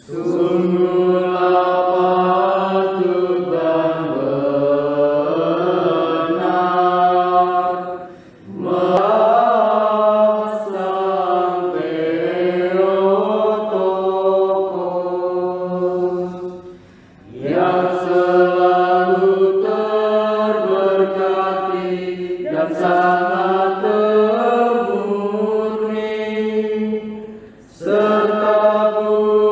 Sungguhlah patut dan benar masang Theotokos yang selalu terberkati dan sangat termurni serta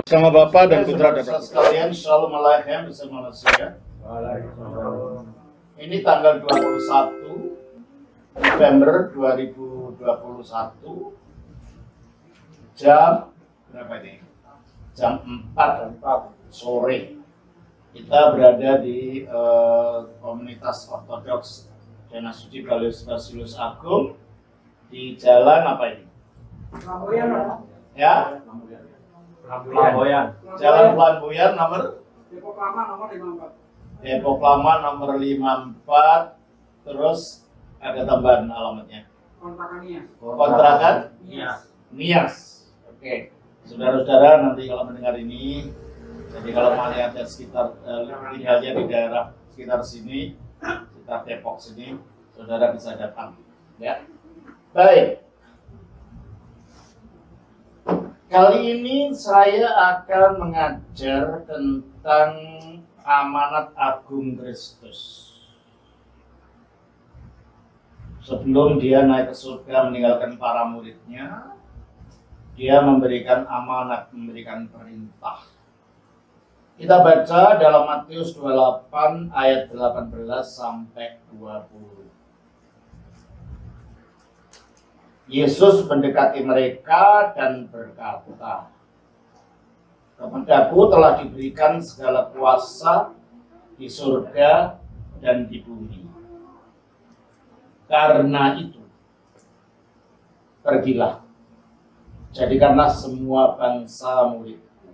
sama Bapa dan Putra dan Roh sekalian, Shalom Aleichem bersama manusia. Ini tanggal 21 November 2021 jam berapa ini? Jam 4 sore. Kita berada di komunitas Ortodoks Dana Suci Galeus Basilus Agung di jalan apa ini? Ya? Flamboyan. Jalan Flamboyan nomor Depok Lama nomor 54. Depok Lama nomor 54. Terus ada tambahan alamatnya. Kontrakan Nias. Oke. Saudara-saudara nanti kalau mendengar ini, jadi kalau melihat sekitar tinggalnya di daerah sekitar sini, sekitar Depok sini, saudara bisa datang. Ya. Baik. Kali ini saya akan mengajar tentang amanat agung Kristus. Sebelum dia naik ke surga meninggalkan para muridnya, dia memberikan amanat, memberikan perintah. Kita baca dalam Matius 28 ayat 18 sampai 20. Yesus mendekati mereka dan berkata, "Kepadaku telah diberikan segala kuasa di surga dan di bumi. Karena itu, pergilah, jadikanlah semua bangsa muridku,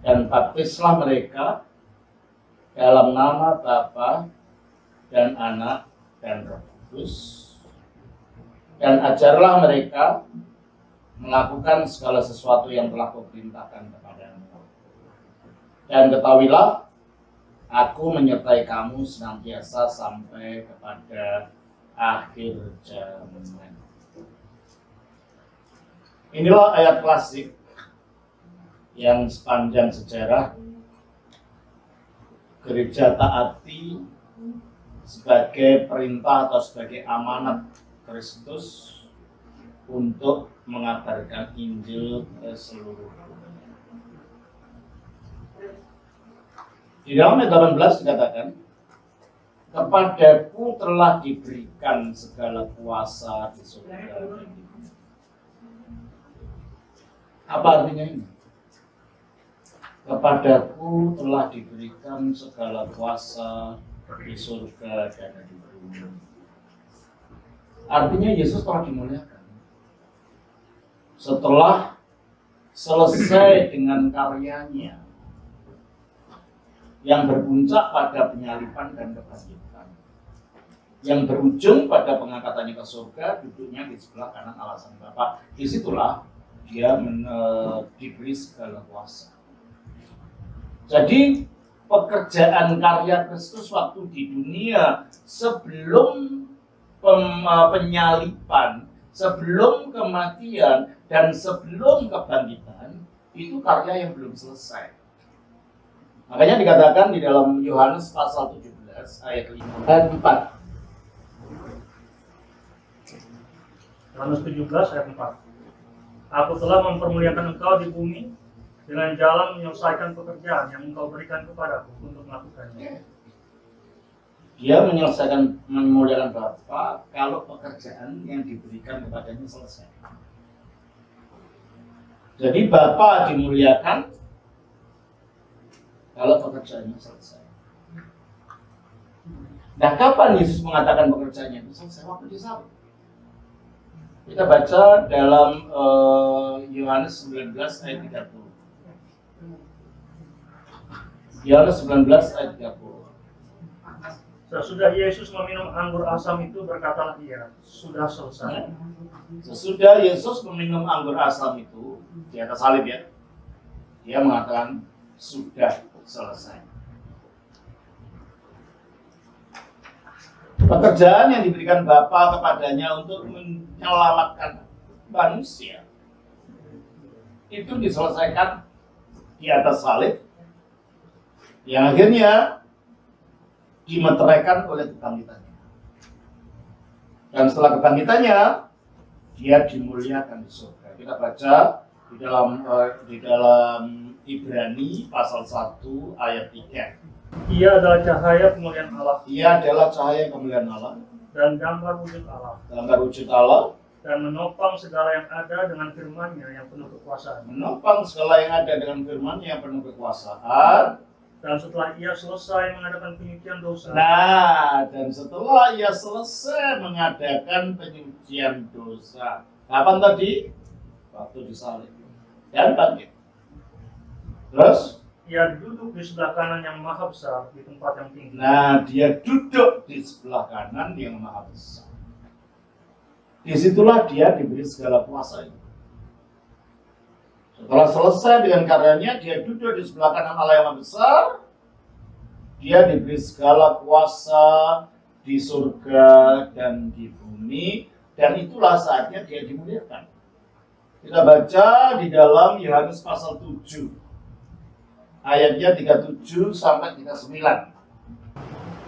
dan baptislah mereka dalam nama Bapa dan Anak dan Roh Kudus, dan ajarlah mereka melakukan segala sesuatu yang telah kuperintahkan kepadamu. Dan ketahuilah, aku menyertai kamu senantiasa sampai kepada akhir zaman." Inilah ayat klasik yang sepanjang sejarah gereja taati sebagai perintah atau sebagai amanat Kristus untuk mengabarkan Injil ke seluruh dunia. Di dalam ayat 18 dikatakan, "Kepadaku telah diberikan segala kuasa di surga dan di bumi." Apa artinya ini? Kepadaku telah diberikan segala kuasa di surga dan di bumi. Artinya Yesus telah dimuliakan. Setelah selesai dengan karyanya yang berpuncak pada penyaliban dan kebangkitan, yang berujung pada pengangkatannya ke surga, duduknya di sebelah kanan Allah Sang Bapa. Disitulah dia diberi segala kuasa. Jadi pekerjaan karya Kristus waktu di dunia sebelum penyaliban, sebelum kematian dan sebelum kebangkitan, itu karya yang belum selesai. Makanya dikatakan di dalam Yohanes pasal 17 ayat 5 dan 4. Yohanes 17 ayat 4. "Aku telah mempermuliakan engkau di bumi dengan jalan menyelesaikan pekerjaan yang engkau berikan kepadaku untuk melakukannya." Dia memuliakan Bapa kalau pekerjaan yang diberikan kepadanya selesai. Jadi Bapa dimuliakan kalau pekerjaannya selesai. Nah, kapan Yesus mengatakan pekerjaannya itu selesai? Waktu disalib. Kita baca dalam Yohanes 19 ayat 30. Yohanes 19 ayat 30. Sesudah Yesus meminum anggur asam itu, berkatalah Ia, "Sudah selesai." Sesudah Yesus meminum anggur asam itu di atas salib, ya. Dia mengatakan sudah selesai. Pekerjaan yang diberikan Bapa kepadanya untuk menyelamatkan manusia itu diselesaikan di atas salib, yang akhirnya dimeteraikan oleh kebangkitannya. Dan setelah kebangkitannya, dia dimuliakan di surga. Kita baca di dalam Ibrani pasal 1 ayat 3. Ia adalah cahaya kemuliaan Allah. Ia adalah cahaya kemuliaan Allah Dan gambar wujud Allah. gambar wujud Allah, Dan menopang segala yang ada dengan firman-Nya yang penuh kekuasaan. menopang segala yang ada dengan firman-Nya yang penuh kekuasaan. Dan setelah ia selesai mengadakan penyucian dosa, Nah, dan setelah ia selesai mengadakan penyucian dosa, kapan tadi? Waktu disalib dan bangkit. Terus, ia duduk di sebelah kanan yang maha besar di tempat yang tinggi. nah dia duduk di sebelah kanan yang maha besar. Disitulah dia diberi segala kuasa itu. Setelah selesai dengan karyanya, dia duduk di sebelah kanan Allah yang maha besar. Dia diberi segala kuasa di surga dan di bumi, dan itulah saatnya dia dimuliakan. Kita baca di dalam Yohanes pasal 7, ayatnya 37 sampai 39.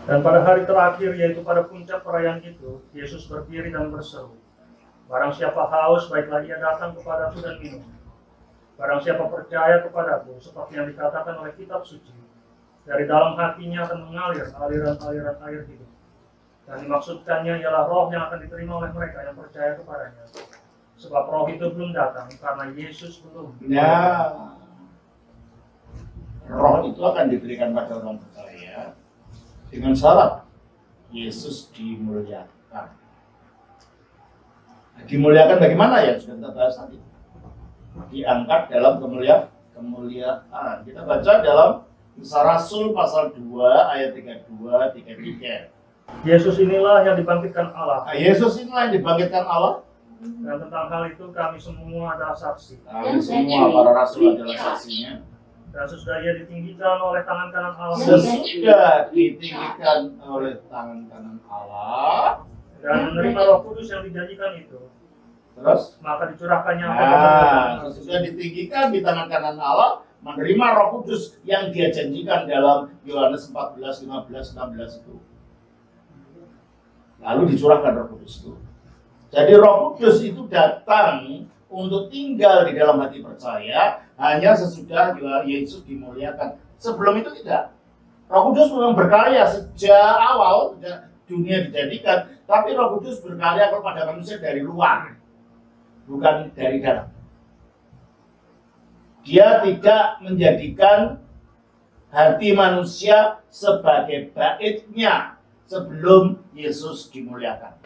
Dan pada hari terakhir, yaitu pada puncak perayaan itu, Yesus berdiri dan berseru, "Barang siapa haus, baiklah ia datang kepadaku dan minum. Barang siapa percaya kepadaku, seperti yang dikatakan oleh kitab suci, dari dalam hatinya akan mengalir aliran-aliran air hidup." Dan dimaksudkannya ialah roh yang akan diterima oleh mereka yang percaya kepadanya. Sebab roh itu belum datang karena Yesus belum. Nah, roh itu akan diberikan pada orang percaya dengan syarat Yesus dimuliakan. Nah, dimuliakan bagaimana ya? Sudah kita bahas tadi. Diangkat dalam kemuliaan. Kita baca dalam Kisah Rasul pasal 2 ayat 32 33. Yesus inilah yang dibangkitkan Allah. Nah, Yesus inilah yang dibangkitkan Allah. Dan tentang hal itu kami semua adalah saksi. Kami semua para rasul adalah saksinya. Dan sesudah ia ditinggikan oleh tangan kanan Allah, Sesudah ditinggikan oleh tangan kanan Allah, dan menerima Roh Kudus yang dijanjikan itu, terus maka dicurahkannya sesudah ditinggikan di tangan kanan Allah, menerima Roh Kudus yang dia janjikan dalam Yohanes 14, 15, 16 itu. Lalu dicurahkan Roh Kudus itu. Jadi Roh Kudus itu datang untuk tinggal di dalam hati percaya hanya sesudah Yesus dimuliakan. Sebelum itu tidak. Roh Kudus memang berkarya sejak awal dunia dijadikan, tapi Roh Kudus berkarya kepada manusia dari luar, bukan dari dalam. Dia tidak menjadikan hati manusia sebagai baitnya sebelum Yesus dimuliakan.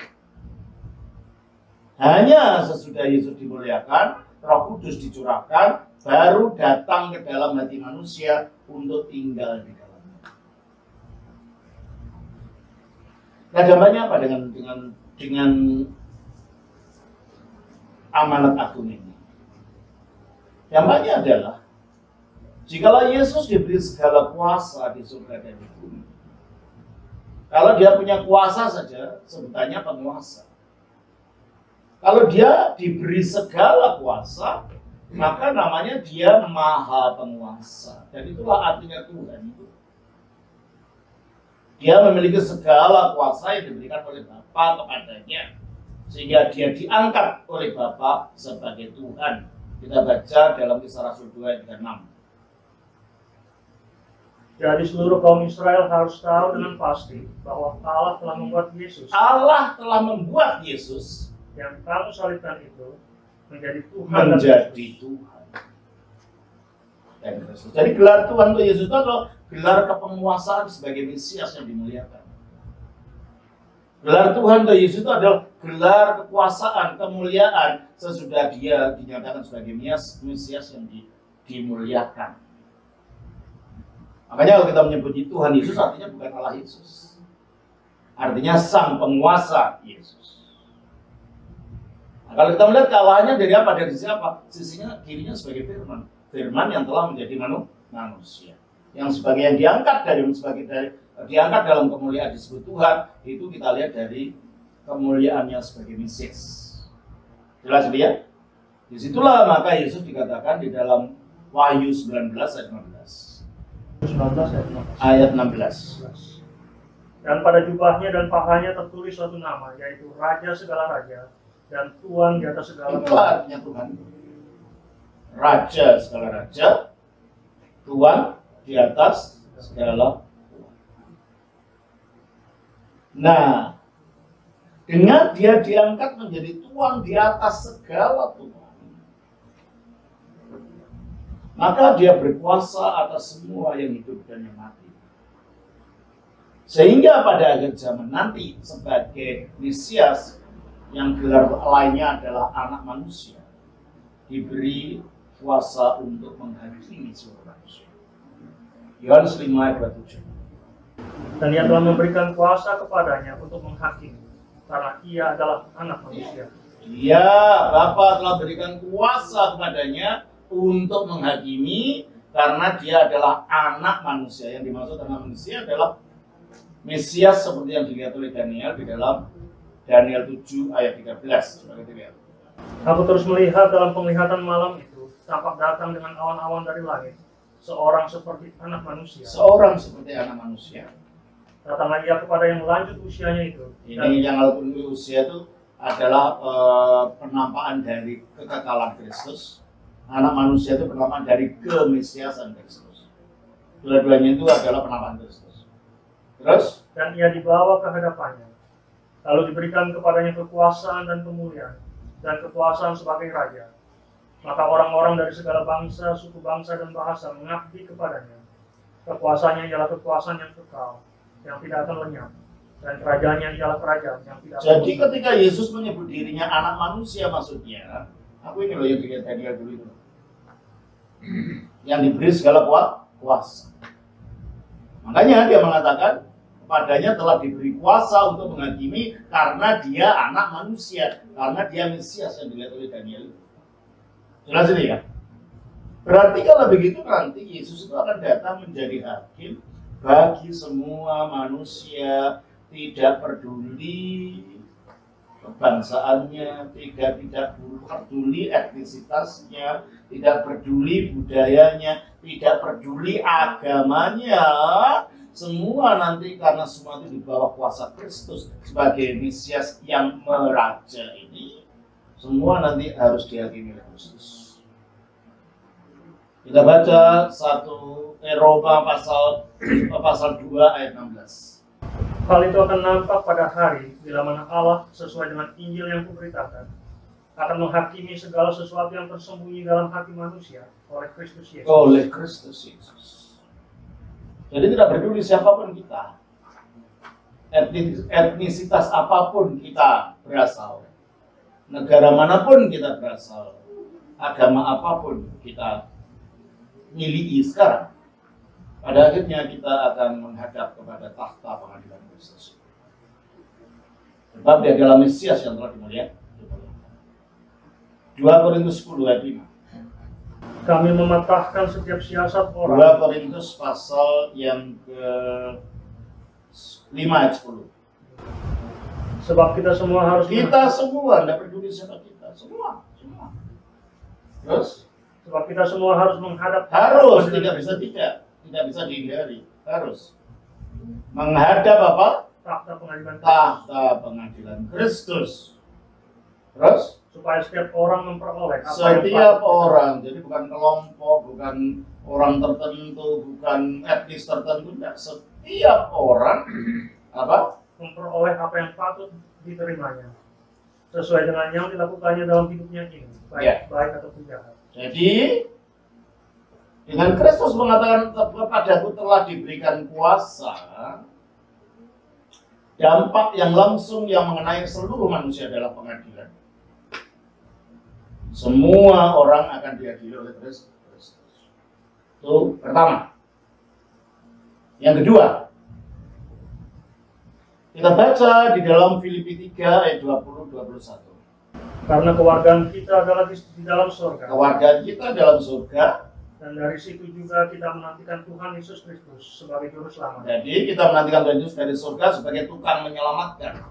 Hanya sesudah Yesus dimuliakan, Roh Kudus dicurahkan, baru datang ke dalam hati manusia untuk tinggal di dalamnya. Nah, gambarnya apa dengan amanat agung ini? Gambarnya adalah jikalau Yesus diberi segala kuasa di surga dan di bumi, kalau dia punya kuasa saja, sebutannya penguasa. Kalau dia diberi segala kuasa, maka namanya dia maha penguasa. Dan itulah artinya Tuhan itu. Dia memiliki segala kuasa yang diberikan oleh Bapa kepadanya, sehingga dia diangkat oleh Bapa sebagai Tuhan. Kita baca dalam Kisah Rasul 2 ayat 36. Jadi seluruh kaum Israel harus tahu dengan pasti bahwa Allah telah membuat Yesus, Allah telah membuat Yesus yang kamu salibkan itu menjadi Tuhan. menjadi Tuhan dan Kristus. Jadi gelar Tuhan untuk Yesus itu adalah gelar kepenguasaan sebagai Mesias yang dimuliakan. Gelar Tuhan untuk Yesus itu adalah gelar kekuasaan, kemuliaan sesudah dia dinyatakan sebagai Mesias yang dimuliakan. Makanya kalau kita menyebut Tuhan Yesus, artinya bukan Allah Yesus, artinya Sang Penguasa Yesus. Nah, kalau kita melihat kealahannya dari apa? Dari siapa? Sisinya dirinya sebagai firman. firman yang telah menjadi manusia. Yang sebagian diangkat diangkat dalam kemuliaan disebut Tuhan, itu kita lihat dari kemuliaannya sebagai Mesias. Jelas ya? Disitulah maka Yesus dikatakan di dalam Wahyu 19 ayat 16. 19 Ayat 16. Dan pada jubahnya dan pahanya tertulis suatu nama, yaitu Raja segala raja dan Tuhan di atas segala Itu artinya Tuhan. Raja segala raja, Tuhan di atas segala Tuhan. Nah, dengan dia diangkat menjadi Tuhan di atas segala Tuhan, maka dia berkuasa atas semua yang hidup dan yang mati. Sehingga pada akhir zaman nanti sebagai Mesias yang gelar lainnya adalah anak manusia, diberi kuasa untuk menghakimi seluruh manusia. Yohanes 5 ayat 27. Dan ia telah memberikan kuasa kepadanya untuk menghakimi, karena ia adalah anak manusia. Dia, Bapa telah berikan kuasa kepadanya untuk menghakimi karena dia adalah anak manusia. Yang dimaksud anak manusia adalah Mesias seperti yang dilihat oleh Daniel di dalam Daniel 7 ayat 13. Coba kita lihat. Aku terus melihat dalam penglihatan malam itu, tampak datang dengan awan-awan dari langit, seorang seperti anak manusia. Seorang seperti anak manusia. Datanglah ia kepada yang lanjut usianya itu. Ini yang lanjut usia itu adalah penampakan dari kekekalan Kristus. Anak manusia itu penampakan dari kemesiasan Kristus. Dua-duanya itu adalah penampakan Kristus. Terus? Dan ia dibawa ke hadapannya. Lalu diberikan kepadanya kekuasaan dan kemuliaan, dan kekuasaan sebagai raja. Maka orang-orang dari segala bangsa, suku bangsa, dan bahasa mengabdi kepadanya. Kekuasaannya ialah kekuasaan yang kekal, yang tidak akan lenyap, dan kerajaannya ialah kerajaan yang tidak akan Jadi ketika Yesus menyebut dirinya anak manusia, maksudnya, aku ini loh yang dilihat Daniel dulu itu, yang diberi segala kuasa. Makanya dia mengatakan kepadanya telah diberi kuasa untuk menghakimi karena dia anak manusia, karena dia Mesias yang dilihat oleh Daniel. Jelas ini ya? Berarti kalau begitu nanti Yesus itu akan datang menjadi hakim bagi semua manusia, tidak peduli kebangsaannya, tidak peduli etnisitasnya, tidak peduli budayanya, tidak peduli agamanya. Semua nanti karena semua itu di bawah kuasa Kristus sebagai Mesias yang meraja ini, semua nanti harus dihakimi oleh Kristus. Kita baca Roma pasal 2 ayat 16. Hal itu akan nampak pada hari bila mana Allah sesuai dengan Injil yang kuberitakan akan menghakimi segala sesuatu yang tersembunyi dalam hati manusia oleh Kristus Yesus. Oleh Kristus Yesus. Jadi tidak peduli siapapun kita, etnisitas apapun kita berasal, negara manapun kita berasal, agama apapun kita miliki sekarang, pada akhirnya kita akan menghadap kepada takhta pengadilan Kristus. Sebab dia adalah Mesias yang telah dimuliakan. 2 Korintus 10 ayat 5. Kami mematahkan setiap siasat 2 orang. Korintus pasal yang ke-5 ayat 10. Sebab kita semua harus Kita semua, tidak peduli siapa kita, semua. Terus? sebab kita semua harus menghadap Harus, tidak bisa dihindari, harus menghadap apa? takhta pengadilan Kristus, Takhta pengadilan Kristus. Terus? supaya setiap orang memperoleh apa yang Setiap patut. orang, jadi bukan kelompok, bukan orang tertentu, bukan etnis tertentu, tidak. Setiap orang apa? Memperoleh apa yang patut diterimanya sesuai dengan yang dilakukannya dalam hidupnya ini, baik ataupun jahat. Jadi dengan Kristus mengatakan kepadaku telah diberikan kuasa, dampak yang langsung yang mengenai seluruh manusia adalah pengadilan. Semua orang akan diadili oleh Kristus. Itu pertama. Yang kedua, kita baca di dalam Filipi 3 ayat 20-21. Karena kewargaan kita adalah di dalam surga. Kewargaan kita dalam surga Dan dari situ juga kita menantikan Tuhan Yesus Kristus sebagai juru selamat. Jadi kita menantikan Tuhan Yesus dari surga sebagai tukang menyelamatkan.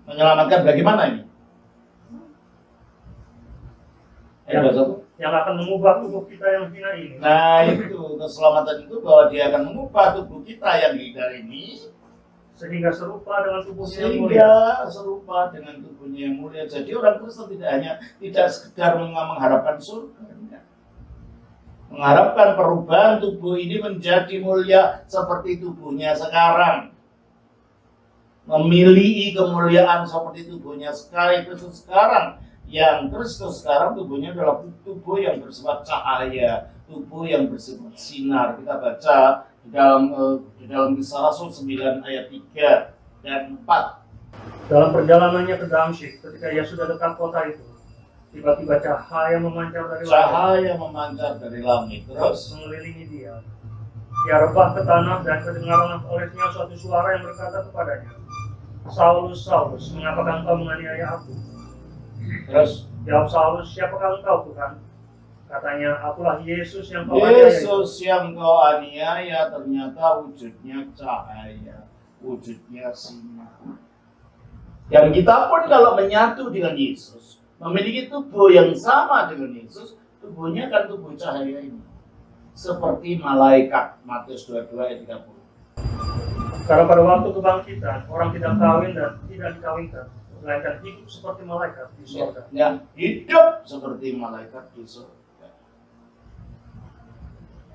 Menyelamatkan bagaimana ini? Yang akan mengubah tubuh kita yang hina ini. Nah itu, keselamatan itu bahwa dia akan mengubah tubuh kita yang hina ini Sehingga serupa dengan tubuhnya yang mulia. sehingga serupa dengan tubuhnya yang mulia. Jadi orang Kristen tidak sekedar mengharapkan surga, mengharapkan perubahan tubuh ini menjadi mulia seperti tubuhnya sekarang, memiliki kemuliaan seperti tubuhnya Kristus sekarang. Yang Kristus sekarang tubuhnya adalah tubuh yang bersifat cahaya, tubuh yang bersifat sinar. Kita baca di dalam Kisah Rasul 9 ayat 3 dan 4. Dalam perjalanannya ke Damsyik, ketika ia sudah dekat kota itu, tiba-tiba cahaya memancar dari langit. Cahaya memancar dari langit terus mengelilingi dia. Ia rebah ke tanah dan kedengaran olehnya suatu suara yang berkata kepadanya, Saulus, Saulus, mengapakah engkau menganiaya aku? terus Jawab Saulus, siapakah engkau Tuhan? Katanya, akulah Yesus yang kau aniaya. Yesus yang kau aniaya ternyata wujudnya cahaya, wujudnya sinar. Dan kita pun kalau menyatu dengan Yesus, memiliki tubuh yang sama dengan Yesus, tubuhnya kan tubuh cahaya ini. Seperti malaikat, Matius 22 ayat 30. Karena pada waktu kebangkitan, orang tidak kawin dan tidak dikawinkan, melainkan hidup seperti malaikat di surga. Ya, hidup seperti malaikat di surga.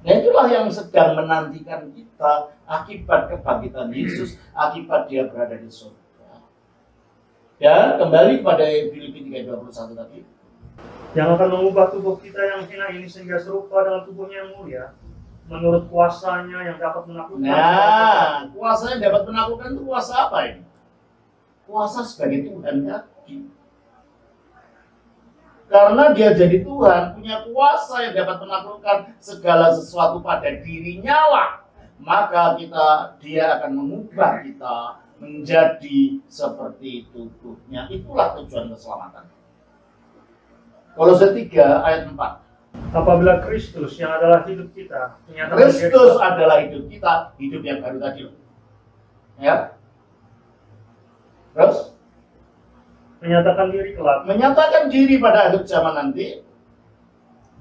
Nah itulah yang sedang menantikan kita akibat kebangkitan Yesus, akibat dia berada di surga. Ya, kembali kepada Filipi 3:21 tadi. Yang akan mengubah tubuh kita yang hina ini sehingga serupa dengan tubuhnya yang mulia, menurut kuasanya yang dapat menaklukkan. Nah, kuasa yang dapat menaklukkan itu kuasa apa ini? Kuasa sebagai Tuhan tadi. Karena dia jadi Tuhan, punya kuasa yang dapat menaklukkan segala sesuatu pada dirinya lah. Maka dia akan mengubah kita menjadi seperti tubuhnya. Itulah tujuan keselamatan. Kolose 3 ayat 4. Apabila Kristus yang adalah hidup kita, Kristus adalah hidup kita, hidup yang baru tadi. Ya. Terus menyatakan diri kelak, menyatakan diri pada akhir zaman nanti,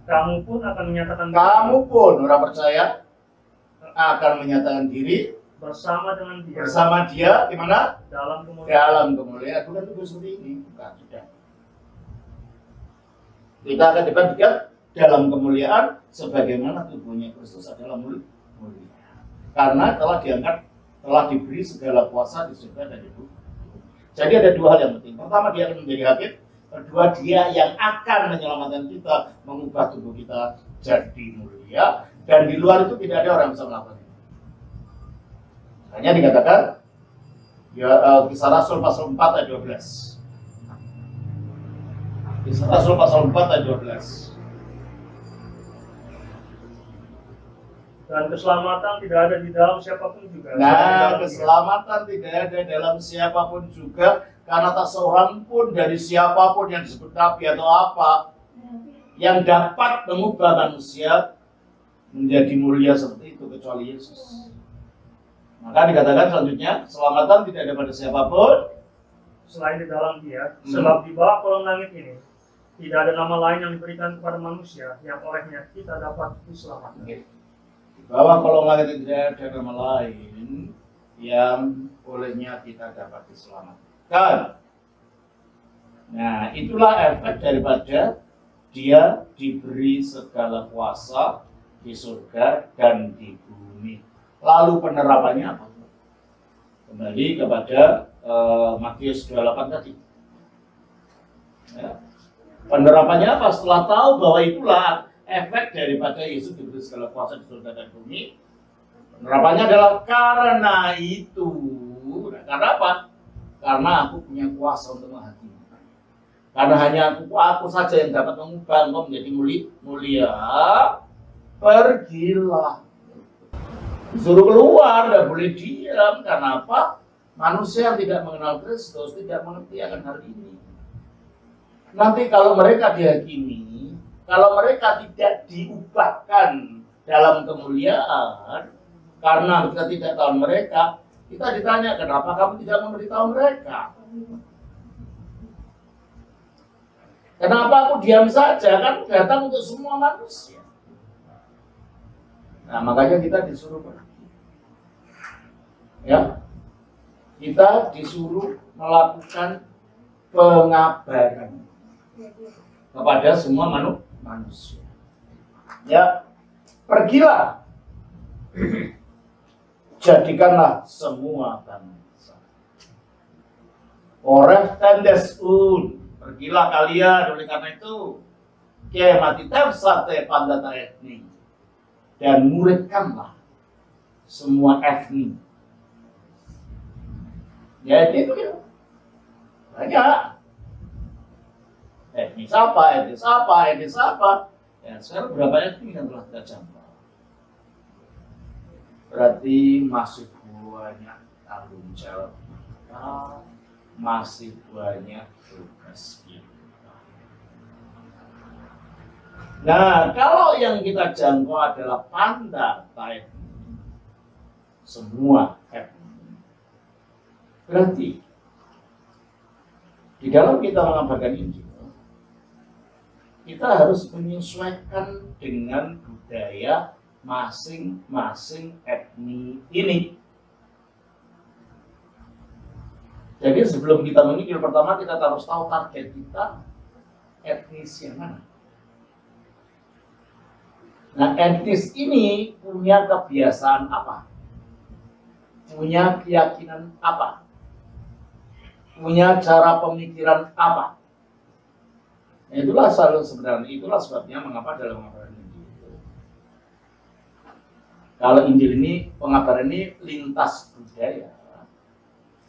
kamu pun akan menyatakan diri. Kamu pun orang percaya akan menyatakan diri bersama dengan dia. Bersama dia di mana? Dalam kemuliaan. Dalam kemuliaan. Bukan tubuh seperti ini, bukan, sudah. Kita akan dibangkitkan dalam kemuliaan sebagaimana tubuhnya Kristus adalah mulia. Karena telah diangkat, telah diberi segala kuasa di surga dan di bumi. Jadi ada dua hal yang penting. Pertama, dia akan menjadi hakim. Kedua, dia yang akan menyelamatkan kita, mengubah tubuh kita jadi mulia. Dan di luar itu tidak ada orang yang bisa melakukan itu. Hanya dikatakan ya, Kisah Rasul pasal 4 ayat 12. Kisah Rasul pasal 4 ayat 12. Dan keselamatan tidak ada di dalam siapapun juga. Nah, keselamatan tidak ada dalam siapapun juga, karena tak seorang pun dari siapapun yang disebut nabi atau apa yang dapat mengubah manusia menjadi mulia seperti itu kecuali Yesus. Maka dikatakan selanjutnya, keselamatan tidak ada pada siapapun selain di dalam dia, sebab di bawah kolong langit ini tidak ada nama lain yang diberikan kepada manusia yang olehnya kita dapat diselamatkan. Di bawah kolong langit tidak ada nama lain yang olehnya kita dapat diselamatkan. Nah, itulah efek daripada dia diberi segala kuasa di surga dan di bumi. Lalu penerapannya apa? Kembali kepada Matius 28 tadi. Ya. Penerapannya apa? Setelah tahu bahwa itulah efek daripada Yesus diberi segala kuasa di surga dan bumi. Penerapannya adalah karena itu. Nah, karena apa? Karena aku punya kuasa untuk menghakimi. Karena hanya aku saja yang dapat mengubah engkau menjadi mulia. Pergilah. Disuruh keluar, tidak boleh diam. Karena apa? Manusia yang tidak mengenal Kristus tidak mengerti akan hal ini. Nanti kalau mereka dihakimi, kalau mereka tidak diubahkan dalam kemuliaan, karena kita tidak tahu mereka, kita ditanya, kenapa kamu tidak memberitahu mereka? Kenapa aku diam saja? Kan datang untuk semua manusia. Nah, makanya kita disuruh pergi. Ya, kita disuruh melakukan pengabaran kepada semua manusia. Ya, pergilah, jadikanlah semua bangsa. Oreh tendes pergilah kalian, oleh karena itu mati sate pandata etni, dan muridkanlah semua etni. Jadi itu ya banyak etnis apa. Ya, sekarang berapa etnis yang telah kita jangkau? Berarti masih banyak tanggung jawab kita, masih banyak tugas kita. Nah, kalau yang kita jangkau adalah pandata etni, semua etni, berarti di dalam kita mengabarkan Injil, kita harus menyesuaikan dengan budaya masing-masing etni ini. Jadi sebelum kita menginjil, pertama kita harus tahu target kita etnis yang mana. Nah, etnis ini punya kebiasaan apa? Punya keyakinan apa? Punya cara pemikiran apa? Nah, itulah sebabnya mengapa dalam pengabaran Injil. Kalau Injil ini, pengabaran ini lintas budaya,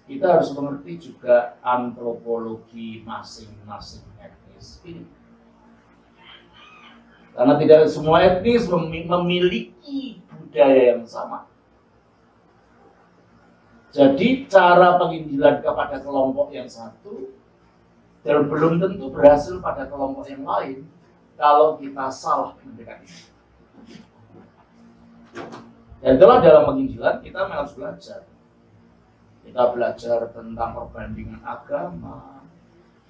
kita harus mengerti juga antropologi masing-masing etnis ini. Karena tidak semua etnis memiliki budaya yang sama. Jadi cara penginjilan kepada kelompok yang satu dan belum tentu berhasil pada kelompok yang lain kalau kita salah mendekati. Dan itulah dalam penginjilan kita harus belajar. Kita belajar tentang perbandingan agama,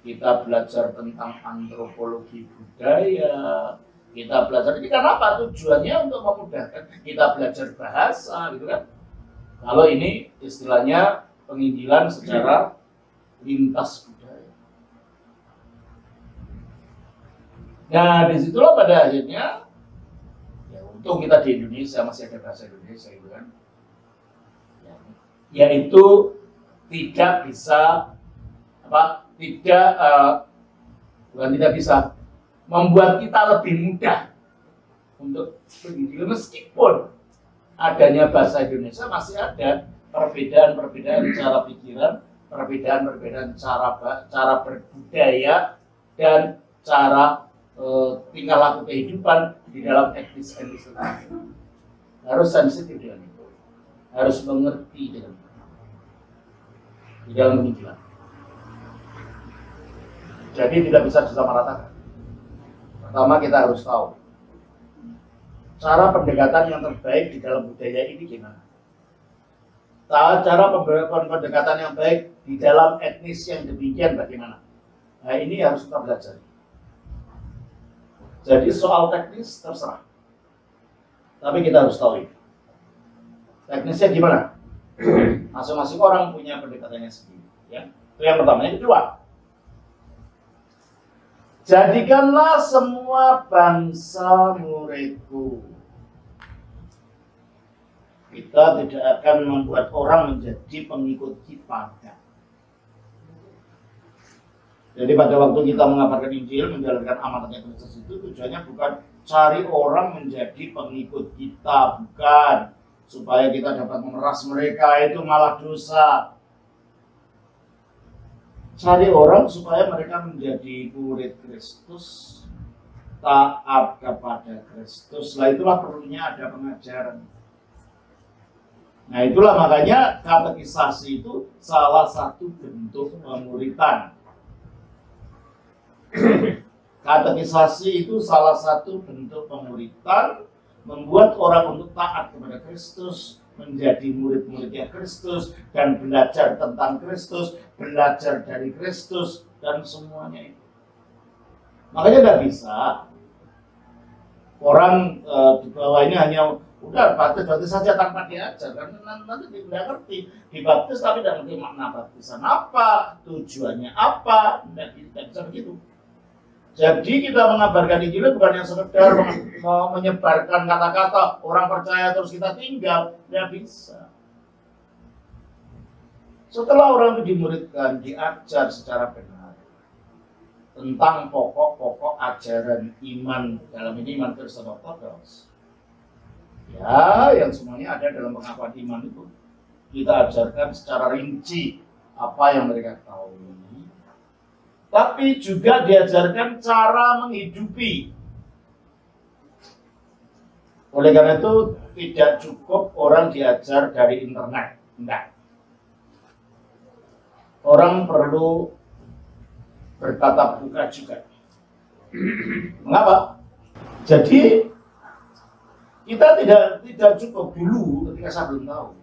kita belajar tentang antropologi budaya, kita belajar ini karena apa? Tujuannya untuk memudahkan kita belajar bahasa, gitu kan? Kalau ini istilahnya penginjilan secara lintas budaya. Nah, disitulah pada akhirnya, ya untung kita di Indonesia masih ada bahasa Indonesia, gitu kan? Yaitu tidak bisa tidak bisa membuat kita lebih mudah untuk penginjilan, meskipun adanya bahasa Indonesia masih ada perbedaan-perbedaan cara pikiran, perbedaan-perbedaan cara berbudaya dan cara tingkah laku kehidupan di dalam etnis itu. Harus sensitif dengan itu, harus mengerti dengan itu di dalam penginjilan. Jadi tidak bisa disamaratakan. Pertama kita harus tahu cara pendekatan yang terbaik di dalam budaya ini gimana. Cara pendekatan yang baik di dalam etnis yang demikian bagaimana. Nah, ini harus kita belajar. Jadi soal teknis terserah. Tapi kita harus tahu ini. Teknisnya gimana? Masing-masing orang punya pendekatannya sendiri. Ya. Itu yang pertama. Yang kedua, jadikanlah semua bangsa muridku. Kita tidak akan membuat orang menjadi pengikut kita. Jadi pada waktu kita mengabarkan Injil, menjalankan amanatnya Kristus itu tujuannya bukan cari orang menjadi pengikut kita, bukan. Supaya kita dapat memeras mereka, itu malah dosa. Cari orang supaya mereka menjadi murid Kristus, taat kepada Kristus. Lah itulah perlunya ada pengajaran. Nah itulah makanya katekisasi itu salah satu bentuk pemuritan. Katekisasi itu salah satu bentuk pemuritan, membuat orang untuk taat kepada Kristus, menjadi murid-muridnya Kristus, dan belajar tentang Kristus, belajar dari Kristus, dan semuanya itu. Makanya tidak bisa orang di bawah ini hanya udah baptis saja tanpa diajar, karena nanti tidak ngerti dibaptis tapi tidak ngerti makna baptisan apa, tujuannya apa, tidak bisa begitu. Jadi kita mengabarkan Injil bukan yang sekedar menyebarkan kata-kata orang percaya terus kita tinggal, tidak bisa. Setelah orang itu dimuridkan, diajar secara benar tentang pokok-pokok ajaran iman, dalam ini iman Kristen Ortodoks. Ya, yang semuanya ada dalam pengakuan iman itu. Kita ajarkan secara rinci apa yang mereka tahu. Tapi juga diajarkan cara menghidupi. Oleh karena itu tidak cukup orang diajar dari internet. Enggak. Orang perlu bertatap muka juga. Mengapa? Jadi kita tidak cukup dulu ketika saya belum tahu.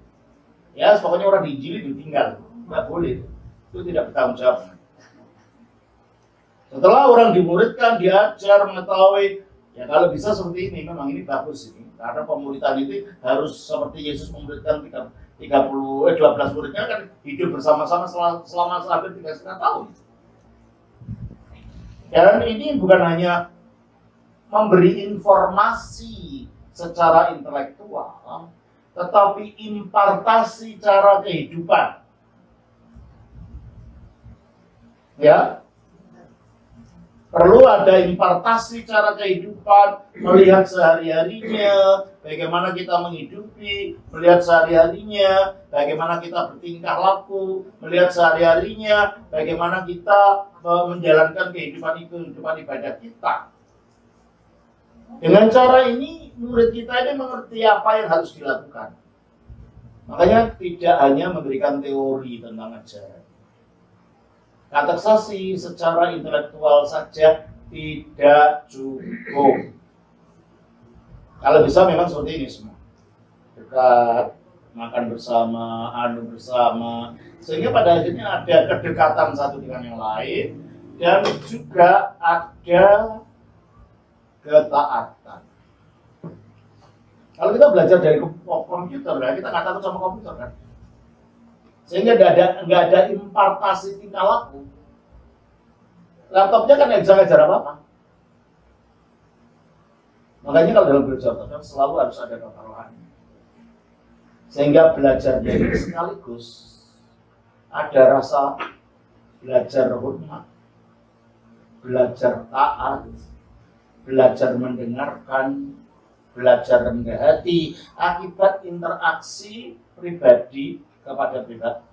Ya, pokoknya orang diinjili ditinggal. Enggak boleh. Itu tidak bertanggung jawab. Setelah orang dimuridkan, diajar, mengetahui, ya kalau bisa seperti ini, memang ini bagus ini. Karena pemuritan itu harus seperti Yesus memuridkan 12 muridnya kan hidup bersama-sama selama hampir 3,5 tahun. Dan ini bukan hanya memberi informasi secara intelektual, tetapi impartasi cara kehidupan. Ya. Perlu ada impartasi cara kehidupan, melihat sehari-harinya, bagaimana kita menghidupi, melihat sehari-harinya, bagaimana kita bertingkah laku, melihat sehari-harinya, bagaimana kita menjalankan kehidupan ibadah kita. Dengan cara ini, murid kita ini mengerti apa yang harus dilakukan. Makanya tidak hanya memberikan teori tentang ajaran. Katekisasi secara intelektual saja tidak cukup. Kalau bisa memang seperti ini semua. Dekat, makan bersama, anu bersama. Sehingga pada akhirnya ada kedekatan satu dengan yang lain. Dan juga ada ketaatan. Kalau kita belajar dari komputer, ya, kita nggak takut sama komputer kan? Sehingga nggak ada impartasi tingkah laku. Laptopnya kan nggak bisa ngajar apa-apa. Makanya kalau dalam belajar Ortodoks selalu harus ada tata rohani. Sehingga belajar dari sekaligus ada rasa belajar hormat, belajar taat, belajar mendengarkan, belajar rendah hati akibat interaksi pribadi kepada pribadi.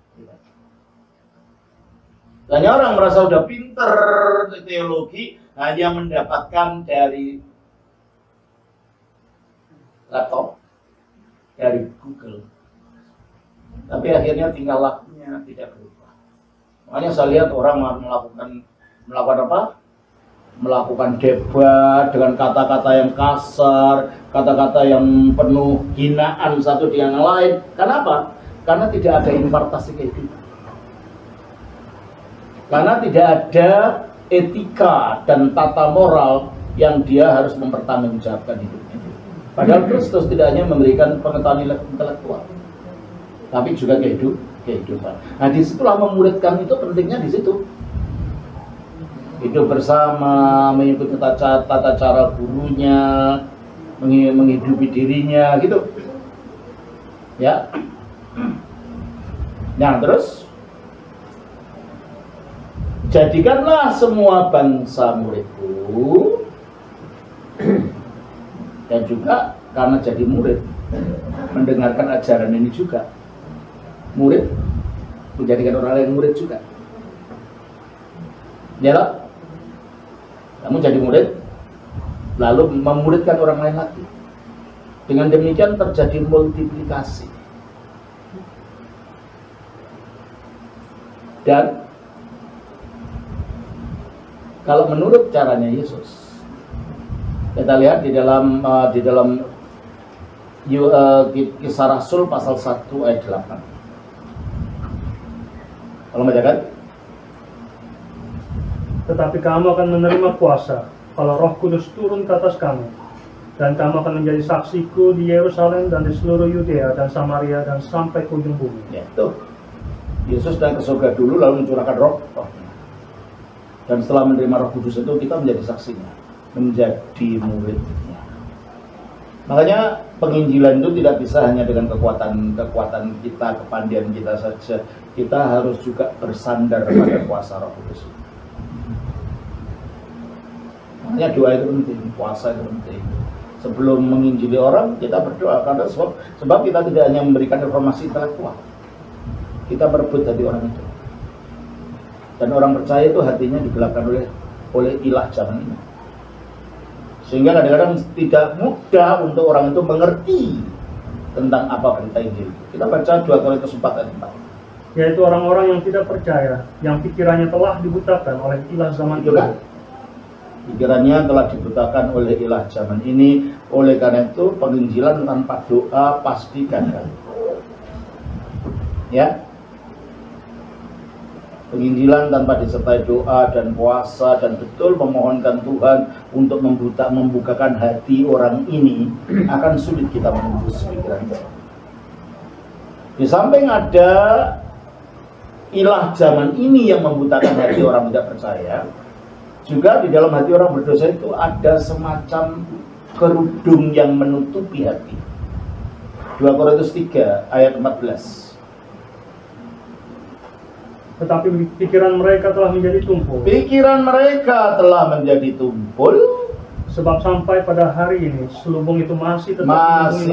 Banyak orang merasa sudah pinter teologi hanya mendapatkan dari laptop, dari Google. Tapi akhirnya tingkah lakunya tidak berubah. Makanya saya lihat orang melakukan apa? Melakukan debat dengan kata-kata yang kasar, kata-kata yang penuh hinaan satu dengan yang lain. Kenapa? Karena tidak ada impartasi kehidupan. Karena tidak ada etika dan tata moral yang dia harus mempertanggungjawabkan hidupnya. Padahal Kristus tidak hanya memberikan pengetahuan intelektual, tapi juga kehidupan. Nah, disitulah memuridkan itu pentingnya di situ. Hidup bersama, mengikuti tata cara gurunya, menghidupi dirinya, gitu. Ya. Nah, terus jadikanlah semua bangsa muridku. Dan juga karena jadi murid, mendengarkan ajaran ini juga. Murid menjadikan orang lain murid juga. Ya loh? Kamu jadi murid, lalu memuridkan orang lain lagi. Dengan demikian terjadi multiplikasi. Dan kalau menurut caranya Yesus. Kita lihat di dalam Kisah Rasul pasal 1 ayat 8. Kalau membacakan, tetapi kamu akan menerima kuasa kalau Roh Kudus turun ke atas kamu, dan kamu akan menjadi saksiku di Yerusalem dan di seluruh Yudea dan Samaria dan sampai ke ujung bumi. ya tuh, Yesus sudah ke surga dulu lalu mencurahkan roh. Dan setelah menerima Roh Kudus itu kita menjadi saksinya, menjadi muridnya. Makanya penginjilan itu tidak bisa hanya dengan kekuatan kita, kepandian kita saja. Kita harus juga bersandar pada kuasa Roh Kudus. Makanya doa itu penting, puasa itu penting. Sebelum menginjili orang, kita berdoa karena sebab kita tidak hanya memberikan informasi intelektual. Kita berebut hati orang itu. Dan orang percaya itu hatinya digelapkan oleh ilah zaman ini. Sehingga kadang-kadang tidak mudah untuk orang itu mengerti tentang apa berita Injil. Kita baca 2 Korintus 4 ayat 4. Yaitu orang-orang yang tidak percaya, yang pikirannya telah dibutakan oleh ilah zaman itu kan? Pikirannya telah dibutakan oleh ilah zaman ini. Oleh karena itu penginjilan tanpa doa pasti gagal. Ya, penginjilan tanpa disertai doa dan puasa dan betul memohonkan Tuhan untuk membukakan hati orang ini, akan sulit kita menembus pikiran kita. Di samping ada ilah zaman ini yang membutakan hati orang tidak percaya, juga di dalam hati orang berdosa itu ada semacam kerudung yang menutupi hati. 2 Korintus 3 ayat 14. Tetapi pikiran mereka telah menjadi tumpul. Pikiran mereka telah menjadi tumpul. Sebab sampai pada hari ini selubung itu masih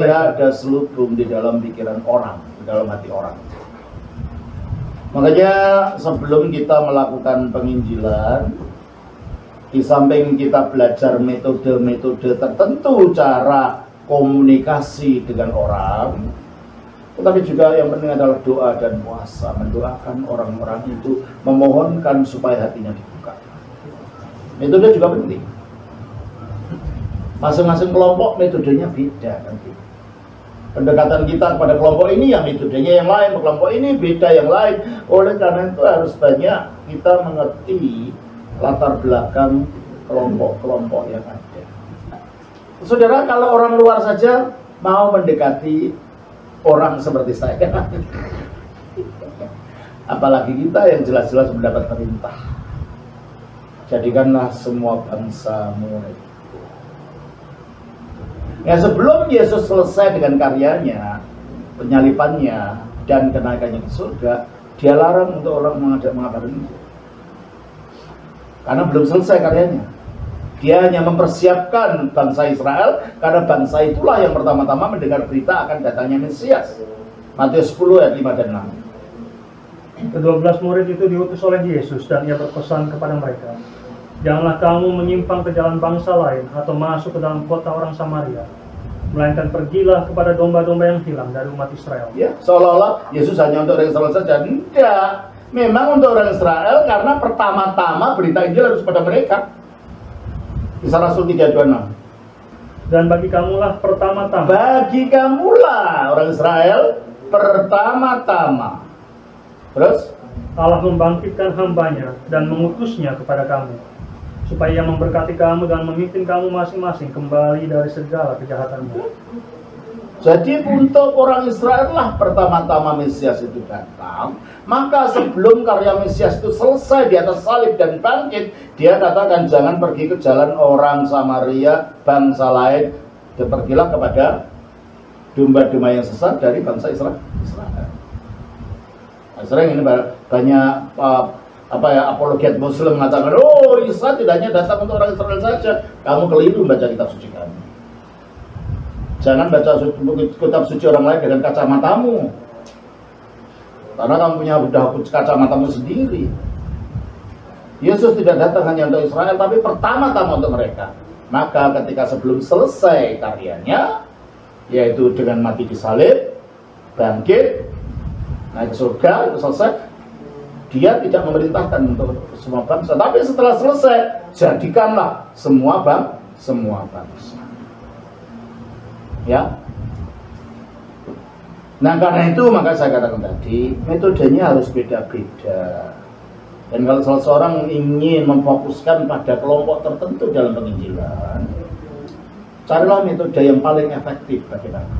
ada selubung di dalam pikiran orang, di dalam hati orang. Makanya sebelum kita melakukan penginjilan, di samping kita belajar metode-metode tertentu cara komunikasi dengan orang, tetapi juga yang penting adalah doa dan puasa, mendoakan orang-orang itu, memohonkan supaya hatinya dibuka. Metode juga penting. Masing-masing kelompok metodenya beda nanti. Pendekatan kita kepada kelompok ini yang metodenya yang lain, kelompok ini beda yang lain. Oleh karena itu harus banyak kita mengerti latar belakang kelompok-kelompok yang ada. Saudara, kalau orang luar saja mau mendekati orang seperti saya, apalagi kita yang jelas-jelas mendapat perintah, jadikanlah semua bangsa murid. Ya, sebelum Yesus selesai dengan karyanya, penyalipannya dan kenaikannya ke surga, dia larang untuk orang mengabarkan Injil. Karena belum selesai karyanya. Dia hanya mempersiapkan bangsa Israel, karena bangsa itulah yang pertama-tama mendengar berita akan datangnya Mesias. Matius 10 ayat 5 dan 6. Ke-12 murid itu diutus oleh Yesus dan ia berpesan kepada mereka, janganlah kamu menyimpang ke jalan bangsa lain atau masuk ke dalam kota orang Samaria, melainkan pergilah kepada domba-domba yang hilang dari umat Israel. Ya, seolah-olah Yesus hanya untuk orang Israel saja. Tidak, memang untuk orang Israel, karena pertama-tama berita Injil harus pada mereka. Kisah Rasul 3:26. Dan bagi kamulah pertama-tama. Bagi kamulah orang Israel pertama-tama. Terus Allah membangkitkan hambanya dan mengutusnya kepada kamu, supaya ia memberkati kamu dan memimpin kamu masing-masing kembali dari segala kejahatannya. Jadi untuk orang Israel lah pertama-tama Mesias itu datang. Maka sebelum karya Mesias itu selesai di atas salib dan bangkit, dia katakan jangan pergi ke jalan orang Samaria, bangsa lain, dan pergilah kepada domba-domba yang sesat dari bangsa Israel. Nah, sering ini banyak apologet Muslim mengatakan, oh Isa tidak hanya datang untuk orang Israel saja. Kamu keliru membaca kitab suci kami. Jangan baca kitab suci orang lain dengan kacamatamu, karena kamu punya kacamatamu sendiri. Yesus tidak datang hanya untuk Israel, tapi pertama-tama untuk mereka. Maka ketika sebelum selesai karyanya, yaitu dengan mati di salib, bangkit, naik ke surga, itu selesai, Dia tidak memerintahkan untuk semua bangsa, tapi setelah selesai, jadikanlah semua bangsa. Ya. Nah, karena itu maka saya katakan tadi, metodenya harus beda-beda. Dan kalau salah seorang ingin memfokuskan pada kelompok tertentu dalam penginjilan, carilah metode yang paling efektif bagaimana.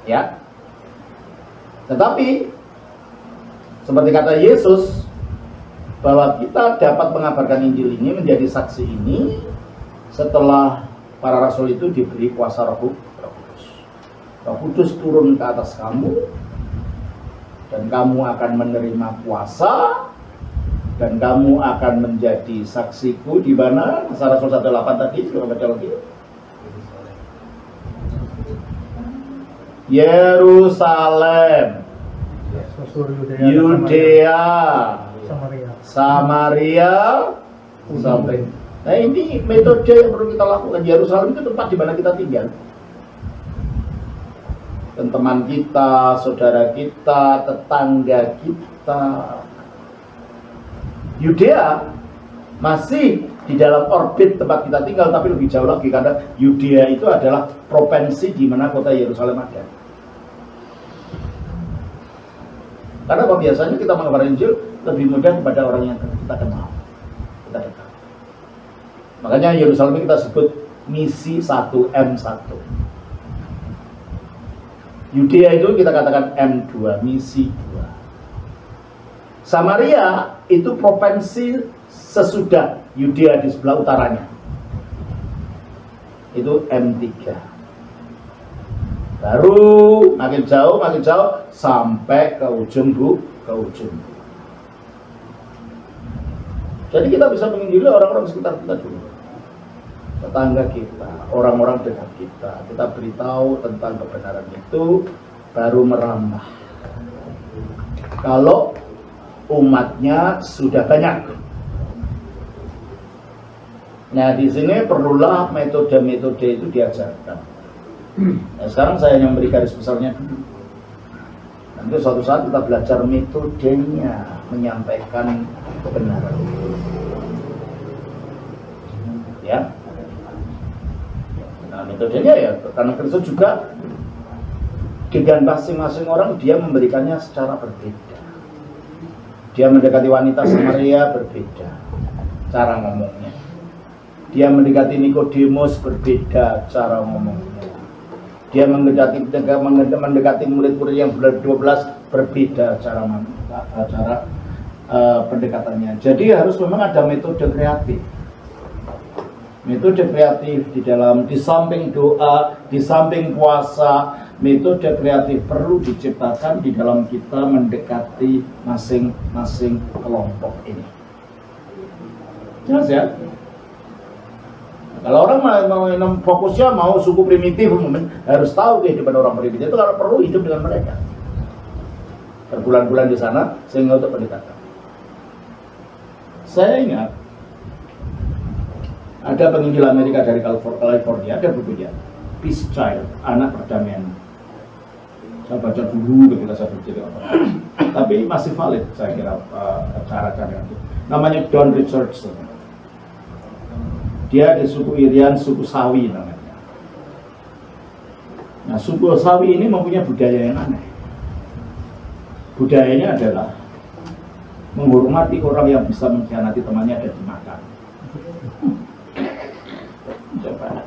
Ya. Tetapi seperti kata Yesus, bahwa kita dapat mengabarkan Injil ini, menjadi saksi ini setelah para rasul itu diberi kuasa Roh Kudus. Roh Kudus turun ke atas kamu, dan kamu akan menerima kuasa, dan kamu akan menjadi saksiku di mana? Kisah Rasul 1:8 tadi, kita baca lagi. Yerusalem, Yudea, Samaria, sampai. Nah, ini metode yang perlu kita lakukan. Yerusalem itu tempat di mana kita tinggal. Dan teman kita, saudara kita, tetangga kita. Yudea masih di dalam orbit tempat kita tinggal, tapi lebih jauh lagi karena Yudea itu adalah provinsi di mana kota Yerusalem ada. Karena biasanya kita mengabarkan Injil lebih mudah kepada orang yang kita kenal, kita dekat. Makanya Yerusalem kita sebut misi 1M1. Yudea itu kita katakan M2, misi 2. Samaria itu provinsi sesudah Yudea di sebelah utaranya. Itu M3. Baru makin jauh sampai ke ujung ke ujung. Jadi kita bisa menginjili orang-orang sekitar kita dulu, tetangga kita, orang-orang dekat kita. Kita beritahu tentang kebenaran itu, baru merambah. Kalau umatnya sudah banyak. Nah, di sini perlulah metode-metode itu diajarkan. Nah, sekarang saya yang memberi garis besarnya dulu. Nanti suatu saat kita belajar metodenya menyampaikan kebenaran. Ya. Nah, metodenya ya, karena Kristus juga dengan masing-masing orang dia memberikannya secara berbeda. Dia mendekati wanita Samaria berbeda cara ngomongnya. Dia mendekati Nikodemus berbeda cara ngomongnya. Dia mendekati murid-murid yang 12 berbeda cara pendekatannya. Jadi harus memang ada metode kreatif. Metode kreatif di samping doa, di samping puasa, metode kreatif perlu diciptakan di dalam kita mendekati masing-masing kelompok ini. Jelas ya? Kalau orang mau fokusnya mau suku primitif, harus tahu kehidupan orang primitif itu, kalau perlu hidup dengan mereka berbulan-bulan di sana sehingga untuk pendekatan. Saya ingat ada penginjil Amerika dari California, ada bukunya Peace Child, anak perdamaian. Saya baca dulu ketika saya bercerita, tapi masih valid saya kira cara-cara itu. Namanya Don Richardson. Dia di suku Irian, suku Sawi namanya. Nah, suku Sawi ini mempunyai budaya yang aneh. Budayanya adalah menghormati orang yang bisa mengkhianati temannya dan dimakan. Coba.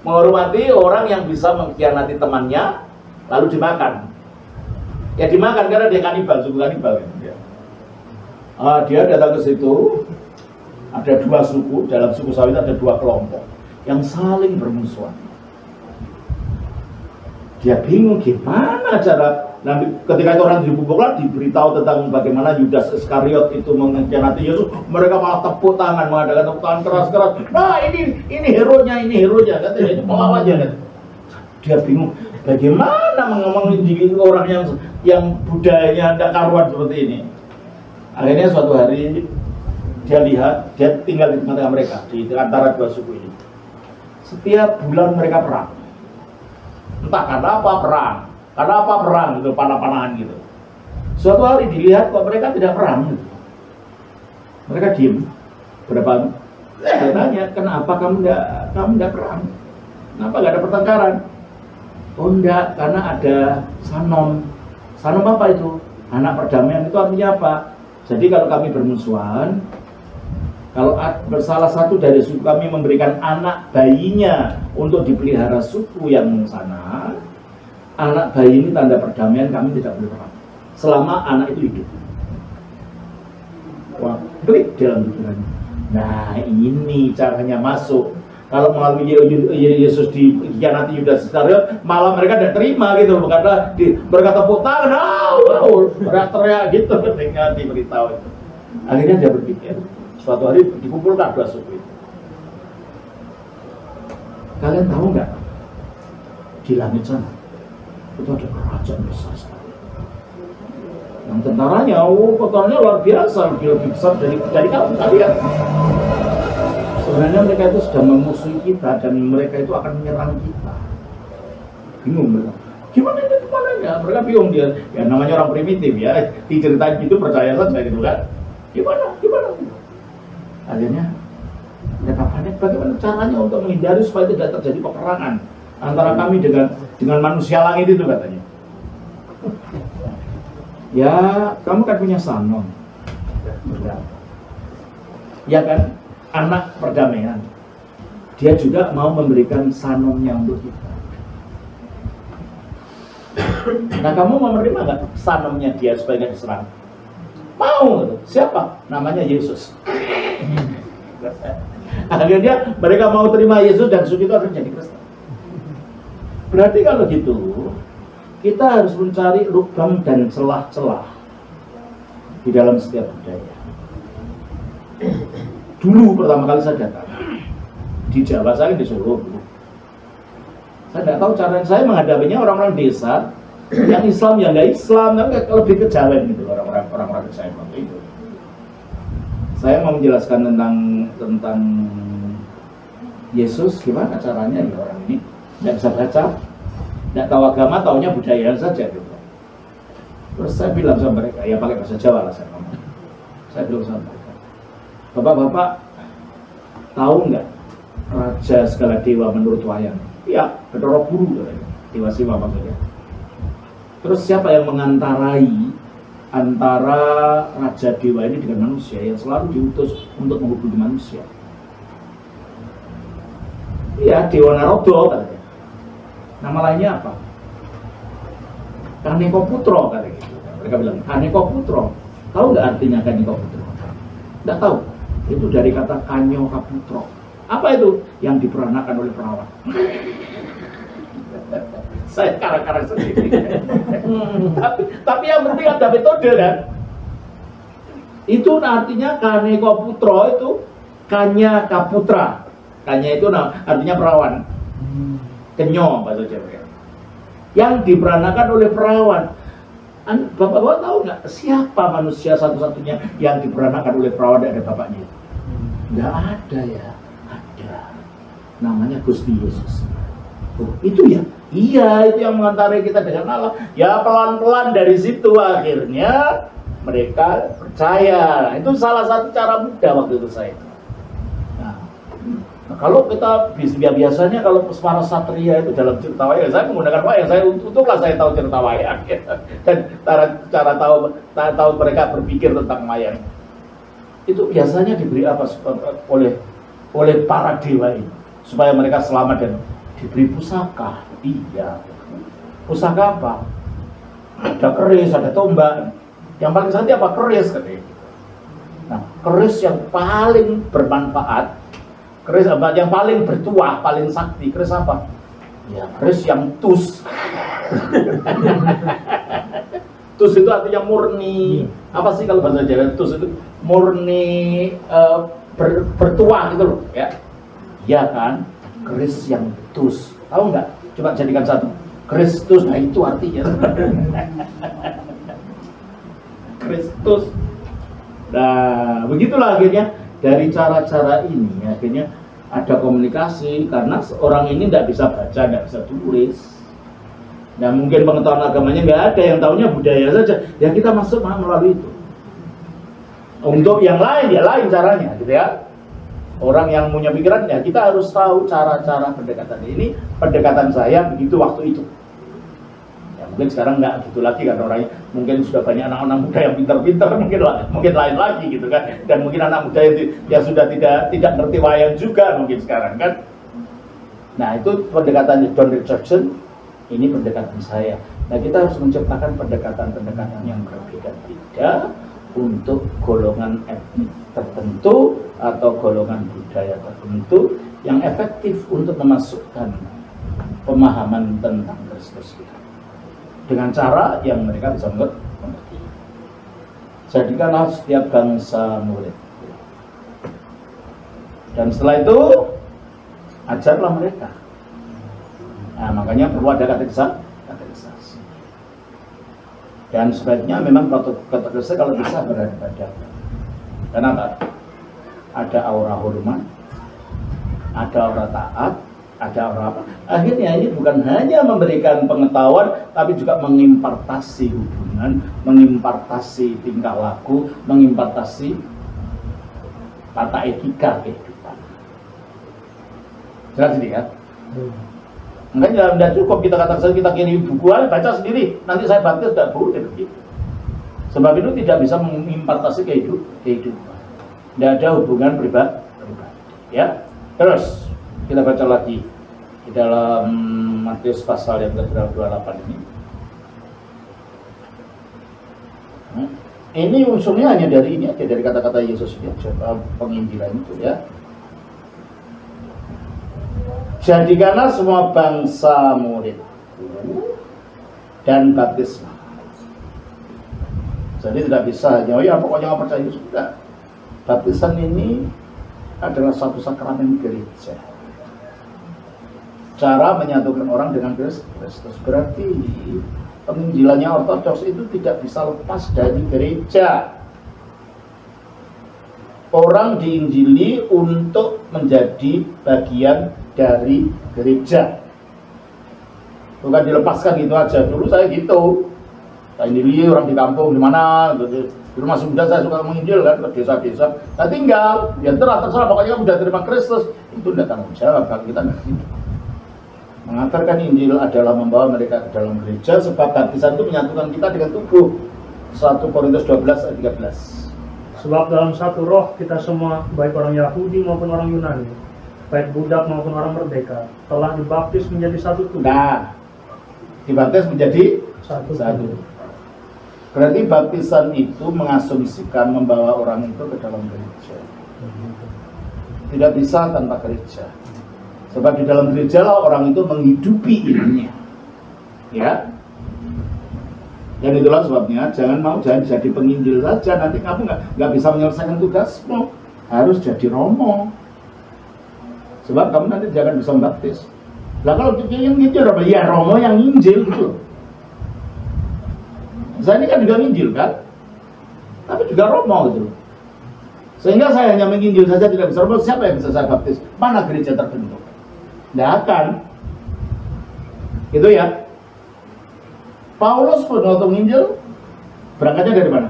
Menghormati orang yang bisa mengkhianati temannya lalu dimakan. Ya dimakan karena dia kanibal, suku kanibal. Dia datang ke situ. Ada dua suku, dalam suku Sawi ada dua kelompok yang saling bermusuhan. Dia bingung gimana cara. Nanti ketika itu orang dibubuklah, diberitahu tentang bagaimana Yudas Iskariot itu mengkhianati Yesus, mereka malah tepuk tangan, mengadakan tepuk tangan keras-keras. Nah ini hero-nya, katanya itu pelawannya kan. Dia bingung bagaimana mengomongin orang yang budayanya tidak karuan seperti ini. Akhirnya suatu hari dia lihat, dia tinggal di tengah-tengah mereka, di antara dua suku ini. Setiap bulan mereka perang. Entah karena apa perang gitu, panah-panahan gitu. Suatu hari dilihat kok mereka tidak perang. Mereka diem. Berapa? Saya tanya, kenapa kamu tidak perang? Kenapa nggak ada pertengkaran? Oh enggak, karena ada sanom. Sanom apa itu? Anak perdamaian itu artinya apa? Jadi kalau kami bermusuhan, kalau salah satu dari suku kami memberikan anak bayinya untuk dipelihara suku yang sana, anak bayi ini tanda perdamaian, kami tidak boleh perang selama anak itu hidup. Wah, klik dalam pikirannya. Nah, ini caranya masuk. Kalau melalui Yesus dikhianati Yudas Iskariot, malah mereka tidak terima gitu, karena mereka tepuk tangan, teriak-teriak gitu ketika diberitahu itu. Akhirnya dia berpikir, suatu hari dikumpulkan dua suku itu. Kalian tahu nggak? Di langit sana itu ada kerajaan besar sekali. Yang tentaranya, tentaranya luar biasa, lebih besar dari kamu kalian. Sebenarnya mereka itu sedang memusuhi kita dan mereka itu akan menyerang kita. Bingung mereka. Gimana ini kemana? Mereka bingung dia. Ya namanya orang primitif ya. Diceritain gitu percaya saja gitu kan. Gimana? Akhirnya mereka panik. Bagaimana caranya untuk menghindari supaya tidak terjadi peperangan antara kami dengan manusia langit itu katanya. Ya, kamu kan punya sanon. Ya kan? Anak perdamaian. Dia juga mau memberikan sanomnya untuk kita. Nah, kamu mau menerima nggak sanomnya dia supaya nggak diserang? Mau. Siapa? Namanya Yesus. Akhirnya mereka mau terima Yesus dan suku itu akan jadi Kristen. Berarti kalau gitu, kita harus mencari lubang dan celah-celah di dalam setiap budaya. Dulu pertama kali saya datang di Jawa, saya di Solo dulu. Saya tidak tahu cara saya menghadapinya orang-orang desa yang Islam, yang nggak Islam, tapi lebih kejawen gitu orang-orang saya waktu itu. Saya mau menjelaskan tentang Yesus, gimana caranya ya orang ini nggak bisa baca, nggak tahu agama, taunya budaya saja gitu. Terus saya bilang sama mereka, ya pakai bahasa Jawa lah saya ngomong. Saya bilang sama mereka, Bapak-bapak tahu nggak raja segala dewa menurut wayang? Iya, Bathara Guru katanya, Dewa Siwa maksudnya. Terus siapa yang mengantarai antara raja dewa ini dengan manusia yang selalu diutus untuk menghubungi manusia? Iya, Dewa Narodo katanya. Nama lainnya apa? Kaneko Putro katanya gitu. Mereka bilang Kaneko Putro. Tahu nggak artinya Kaneko Putro? Nggak tahu. Itu dari kata Kanyo Kaputro. Apa itu? Yang diperanakan oleh perawan. Saya karang-karang sendiri. Tapi yang penting ada metode kan. Itu artinya Kaneko Putro itu Kanya Kaputra. Kanya itu artinya perawan. Kenyo bahasa Jawa. Yang diperanakan oleh perawan. Bapak-bapak tahu nggak siapa manusia satu-satunya yang diperanakan oleh perawan dan ada bapaknya? Nggak ada ya. Ada. Namanya Gusti Yesus. Oh, itu ya? Iya, itu yang mengantarai kita dengan Allah. Ya pelan-pelan dari situ akhirnya mereka percaya. Itu salah satu cara mudah waktu itu saya. Nah, kalau kita biasanya kalau para satria itu dalam cerita wayang, saya menggunakan wayang, untuklah saya tahu cerita wayang dan cara tahu mereka berpikir tentang wayang. Itu biasanya diberi apa oleh para dewa ini supaya mereka selamat dan diberi pusaka. Iya. Pusaka apa? Ada keris, ada tombak. Yang paling sakti apa? Keris katanya. Nah, keris yang paling bermanfaat, keris apa? Yang paling bertuah, paling sakti, keris apa? Ya, keris yang tus. Tus itu artinya murni. Apa sih kalau bahasa Jawa tus itu? Murni bertuah gitu loh, ya. Iya kan? Keris yang tus. Tahu nggak? Coba jadikan satu. Kristus, nah itu artinya. Kristus. Nah, begitulah akhirnya dari cara-cara ini akhirnya ada komunikasi karena orang ini tidak bisa baca, tidak bisa tulis. Nah mungkin pengetahuan agamanya nggak ada, yang tahunya budaya saja. Ya kita masuk melalui itu. Untuk yang lain ya lain caranya, gitu ya. Orang yang punya pikiran ya kita harus tahu cara-cara pendekatan ini. Pendekatan saya begitu waktu itu. Ya mungkin sekarang nggak gitu lagi kan orangnya. Mungkin sudah banyak anak-anak muda yang pintar-pintar, mungkin lain lagi gitu kan. Dan mungkin anak muda itu ya sudah tidak ngerti wayang juga mungkin sekarang kan. Nah itu pendekatan John Richardson. Ini pendekatan saya. Nah kita harus menciptakan pendekatan-pendekatan yang berbeda-beda untuk golongan etnik tertentu atau golongan budaya tertentu yang efektif untuk memasukkan pemahaman tentang Kristus kita dengan cara yang mereka bisa mengerti. Jadikanlah setiap bangsa murid. Dan setelah itu ajarlah mereka. Nah, makanya perlu ada katekisasi. Dan sebaiknya memang katekisasi kalau bisa berhadapan-hadapan. Kenapa? Ada aura hormat, ada aura taat, ada aura apa? Akhirnya ini bukan hanya memberikan pengetahuan, tapi juga mengimpartasi hubungan, mengimpartasi tingkah laku, mengimpartasi tata etika kehidupan. Jelas ini ya? Enggak, tidak cukup kita katakan kita kirim buku, baca sendiri, nanti saya baptis, tidak boleh begitu. Sebab itu tidak bisa mengimpartasi kehidupan. Tidak ada hubungan pribadi. Ya, terus kita baca lagi di dalam Matius pasal yang ke-28 ini. Ini unsurnya hanya dari ini aja, dari kata-kata Yesus ya, penginjilan itu ya. Jadikanlah semua bangsa murid dan baptislah. Jadi tidak bisa hanya, oh ya pokoknya nggak percaya sudah. Baptisan ini adalah satu sakramen gereja. Cara menyatukan orang dengan Kristus. Berarti penginjilannya ortodoks itu tidak bisa lepas dari gereja. Orang diinjili untuk menjadi bagian dari gereja, bukan dilepaskan gitu aja. Dulu saya gitu, saya injili orang di kampung di mana, dulu masih muda saya suka menginjil kan ke desa-desa. Saya tinggal, ya terserah pokoknya udah terima Kristus, itu tidak tanggung jawab kalau kita nggak gitu. Mengantarkan Injil adalah membawa mereka ke dalam gereja, sebab baptisan itu menyatukan kita dengan tubuh. 1 Korintus 12 ayat 13. Sebab dalam satu roh kita semua, baik orang Yahudi maupun orang Yunani, baik budak maupun orang merdeka, telah dibaptis menjadi satu tubuh. Nah, dibaptis menjadi satu. Berarti baptisan itu mengasumsikan membawa orang itu ke dalam gereja. Tidak bisa tanpa gereja. Sebab di dalam gereja lah orang itu menghidupi imannya. Ya. Dan itulah sebabnya jangan jadi penginjil saja, nanti kamu nggak bisa menyelesaikan tugasmu. Harus jadi romo. Sebab kamu nanti jangan bisa membaptis. Lah kalau yang nginjil apa? Ya romo yang nginjil gitu. Saya ini kan juga nginjil kan, tapi juga romo gitu. Sehingga saya hanya menginjil saja tidak bisa romo. Siapa yang bisa saya baptis? Mana gereja terbentuk? Tidak akan. Gitu ya. Paulus pun waktu menginjil berangkatnya dari mana?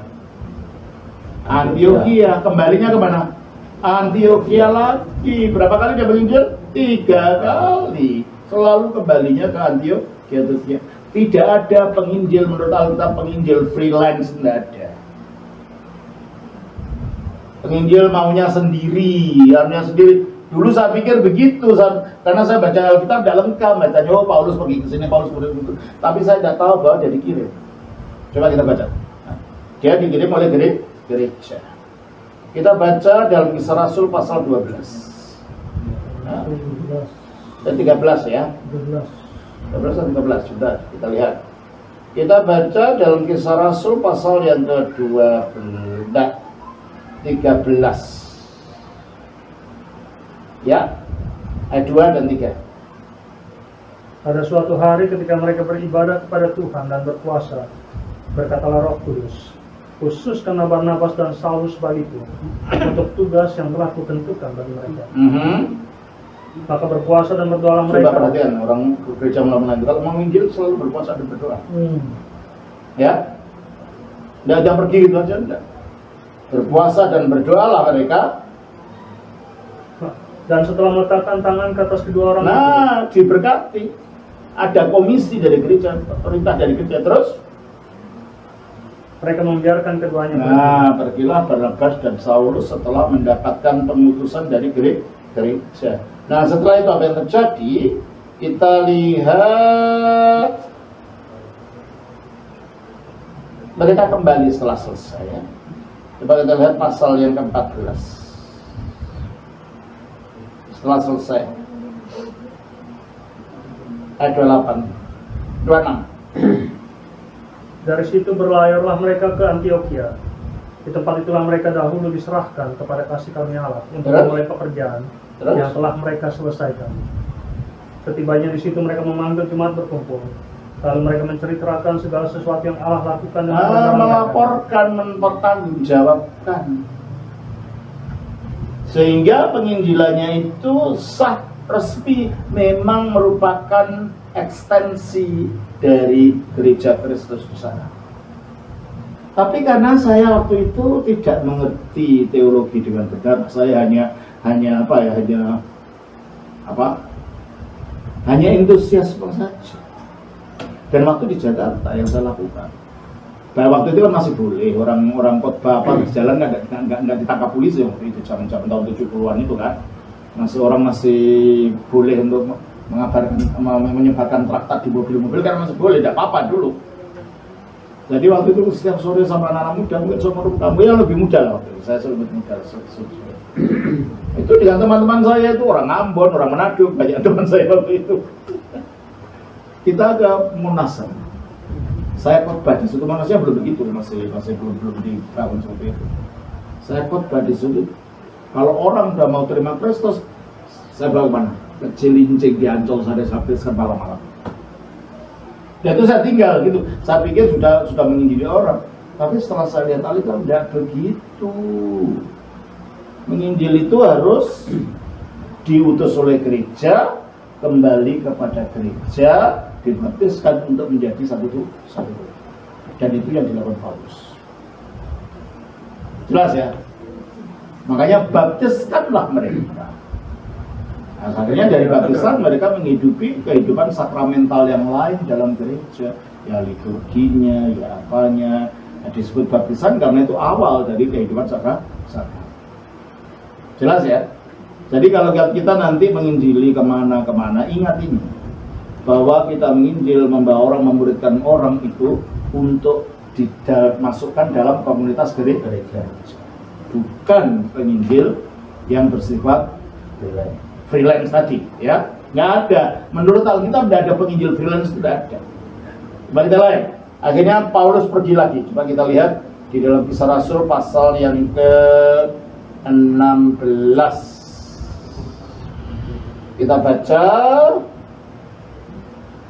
Antioquia. Kembalinya ke mana? Antioquia lagi. Berapa kali dia menginjil? 3 kali. Selalu kembalinya ke Antioquia. Tidak ada penginjil menurut Alkitab, penginjil freelance, tidak ada. Penginjil maunya sendiri, harusnya sendiri. Dulu saya pikir begitu, karena saya baca Alkitab tidak lengkap, bacanya oh Paulus pergi ke sini, Paulus pergi ke situ. Tapi saya tidak tahu bahwa dia dikirim. Coba kita baca. Nah, dia dikirim oleh gereja. Kita baca dalam Kisah Rasul pasal 12. Nah, 13 ya. 12 atau 13 sudah kita lihat. Kita baca dalam Kisah Rasul pasal yang ke-13. Ya, ayat 2 dan 3. Pada suatu hari ketika mereka beribadah kepada Tuhan dan berpuasa, berkatalah Roh Kudus, khusus karena Barnabas dan Saulus bagiku untuk tugas yang telah kutentukan bagi mereka. Maka berpuasa dan berdoa Coba mereka. perhatian orang gereja mulai kalau mau menginjil selalu berpuasa dan berdoa. Ya, tidak ada pergi gitu aja, enggak. Berpuasa dan berdoalah mereka. Dan setelah meletakkan tangan ke atas kedua orang Nah, diberkati. Ada komisi dari gereja, perintah dari gereja. Terus mereka membiarkan keduanya pergi. nah, pergilah Barnabas dan Saulus setelah mendapatkan pengutusan dari gereja. Nah, setelah itu apa yang terjadi? Kita lihat mereka kembali setelah selesai ya. Coba kita lihat pasal yang ke-14. Setelah selesai ayat 28 26. Dari situ berlayarlah mereka ke Antioquia. Di tempat itulah mereka dahulu diserahkan kepada kasih karunia Allah untuk memulai pekerjaan yang telah mereka selesaikan. Ketibanya di situ mereka memanggil jemaat berkumpul. Lalu mereka menceritakan segala sesuatu yang Allah lakukan dan melaporkan, mempertanggungjawabkan. Sehingga penginjilannya itu sah, resmi, memang merupakan ekstensi dari gereja Kristus di sana. Tapi karena saya waktu itu tidak mengerti teologi dengan benar, saya hanya entusiasme saja. Dan waktu di Jakarta yang saya lakukan, waktu itu kan masih boleh orang khotbah di jalan nggak ditangkap polisi waktu itu, zaman tahun 70-an itu kan, masih boleh untuk menyebarkan traktat di mobil-mobil kan masih boleh, tidak apa-apa dulu. Jadi waktu itu setiap sore sama anak-anak muda, mungkin seumur kamu yang lebih muda lah waktu itu, saya lebih muda. Itu dengan teman-teman saya itu orang Ambon, orang Manado, banyak teman saya waktu itu. Kita ada munasab. Saya khotbah di situ, manusia belum begitu, masih belum dibangun seperti itu. Saya khotbah di situ. Kalau orang udah mau terima Kristus, saya bawa mana? Ke Cilincing di Ancol sampai malam-malam. Ya itu saya tinggal gitu. Saya pikir sudah menginjili orang. Tapi setelah saya lihat Alkitab tidak begitu. Menginjil itu harus diutus oleh gereja, kembali kepada gereja, dibaptiskan untuk menjadi satu. Dan itu yang dilakukan Paulus. Jelas ya? Makanya baptiskanlah mereka. Nah, akhirnya dari baptisan mereka menghidupi kehidupan sakramental yang lain dalam gereja, ya liturginya, ya apanya. Nah, disebut baptisan karena itu awal dari kehidupan sakramental. Jelas ya? Jadi kalau kita nanti menginjili kemana-kemana, ingat ini, bahwa kita menginjil, membawa orang, memuridkan orang itu untuk dimasukkan dalam komunitas gereja, bukan penginjil yang bersifat freelance tadi, ya, nggak ada. Menurut Alkitab tidak ada penginjil freelance, tidak ada. Coba kita lihat. Akhirnya Paulus pergi lagi. Coba kita lihat di dalam Kisah Rasul pasal yang ke-16. Kita baca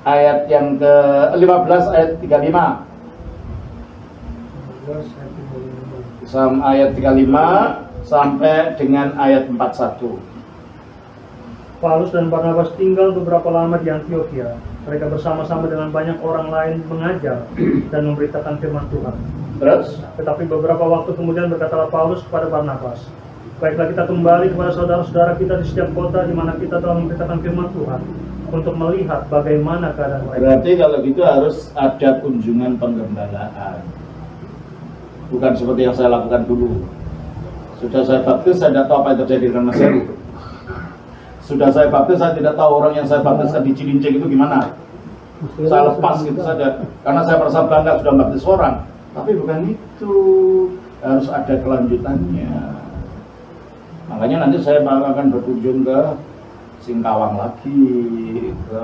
ayat yang ke-15 ayat 35. Ayat 35 sampai dengan ayat 41. Paulus dan Barnabas tinggal beberapa lama di Antioquia. Mereka bersama-sama dengan banyak orang lain mengajar dan memberitakan firman Tuhan. Terus? Tetapi beberapa waktu kemudian berkatalah Paulus kepada Barnabas, baiklah kita kembali kepada saudara-saudara kita di setiap kota di mana kita telah memberitakan firman Tuhan, untuk melihat bagaimana keadaan mereka. Berarti kalau gitu harus ada kunjungan penggembalaan. Bukan seperti yang saya lakukan dulu. Sudah saya baptis, saya tidak tahu apa yang terjadi dengan Mas Heru. Sudah saya baptis, saya tidak tahu orang yang saya baptiskan di Cilincing itu gimana. Saya lepas gitu saja, karena saya merasa bangga sudah baptis orang. Tapi bukan itu, harus ada kelanjutannya. Makanya nanti saya akan berkunjung ke Singkawang lagi, ke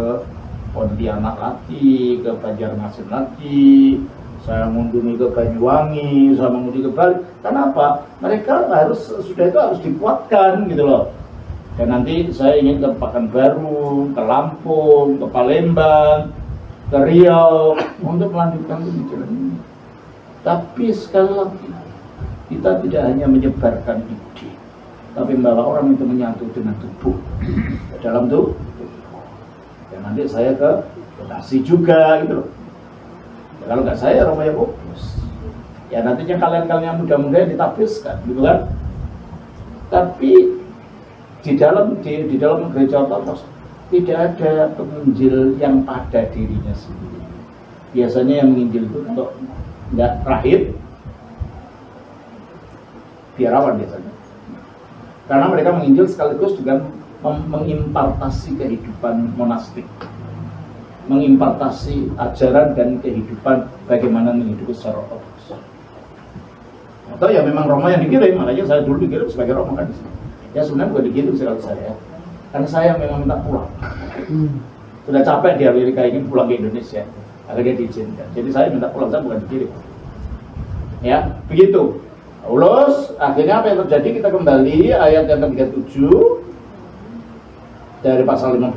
Pontianak lagi, ke Banjarmasin lagi. Saya mengunjungi ke Banyuwangi, saya mengunjungi ke Bali. Kenapa? Mereka sudah itu harus dikuatkan gitu loh. Dan nanti saya ingin ke Pekanbaru, ke Lampung, ke Palembang, ke Riau untuk melanjutkan pemikiran ini. Tapi sekali lagi, kita tidak hanya menyebarkan ide, tapi membawa orang itu menyatu dengan tubuh ke dalam tubuh. Ya nanti saya ke donasi juga gitu loh. Ya, kalau nggak saya Romo Yakobus. Ya nantinya kalian-kalian muda-muda ditabiskan gitu kan. Tapi di dalam gereja ortodoks tidak ada penginjil yang pada dirinya sendiri. Biasanya yang menginjil itu kalau nggak rahib, biarawan biasanya. Karena mereka menginjil sekaligus juga mengimpartasi kehidupan monastik, mengimpartasi ajaran dan kehidupan bagaimana menghidupi secara ortodoks. Atau ya memang Romo yang dikirim, makanya saya dulu dikirim sebagai Romo kan. Ya sebenarnya bukan dikirim sekali saya, karena saya memang minta pulang. Sudah capek di Amerika ini pulang ke Indonesia, akhirnya diizinkan. Jadi saya minta pulang, saya bukan dikirim. Ya begitu. Lulus, akhirnya apa yang terjadi? Kita kembali ayat yang ke-37 dari pasal 15.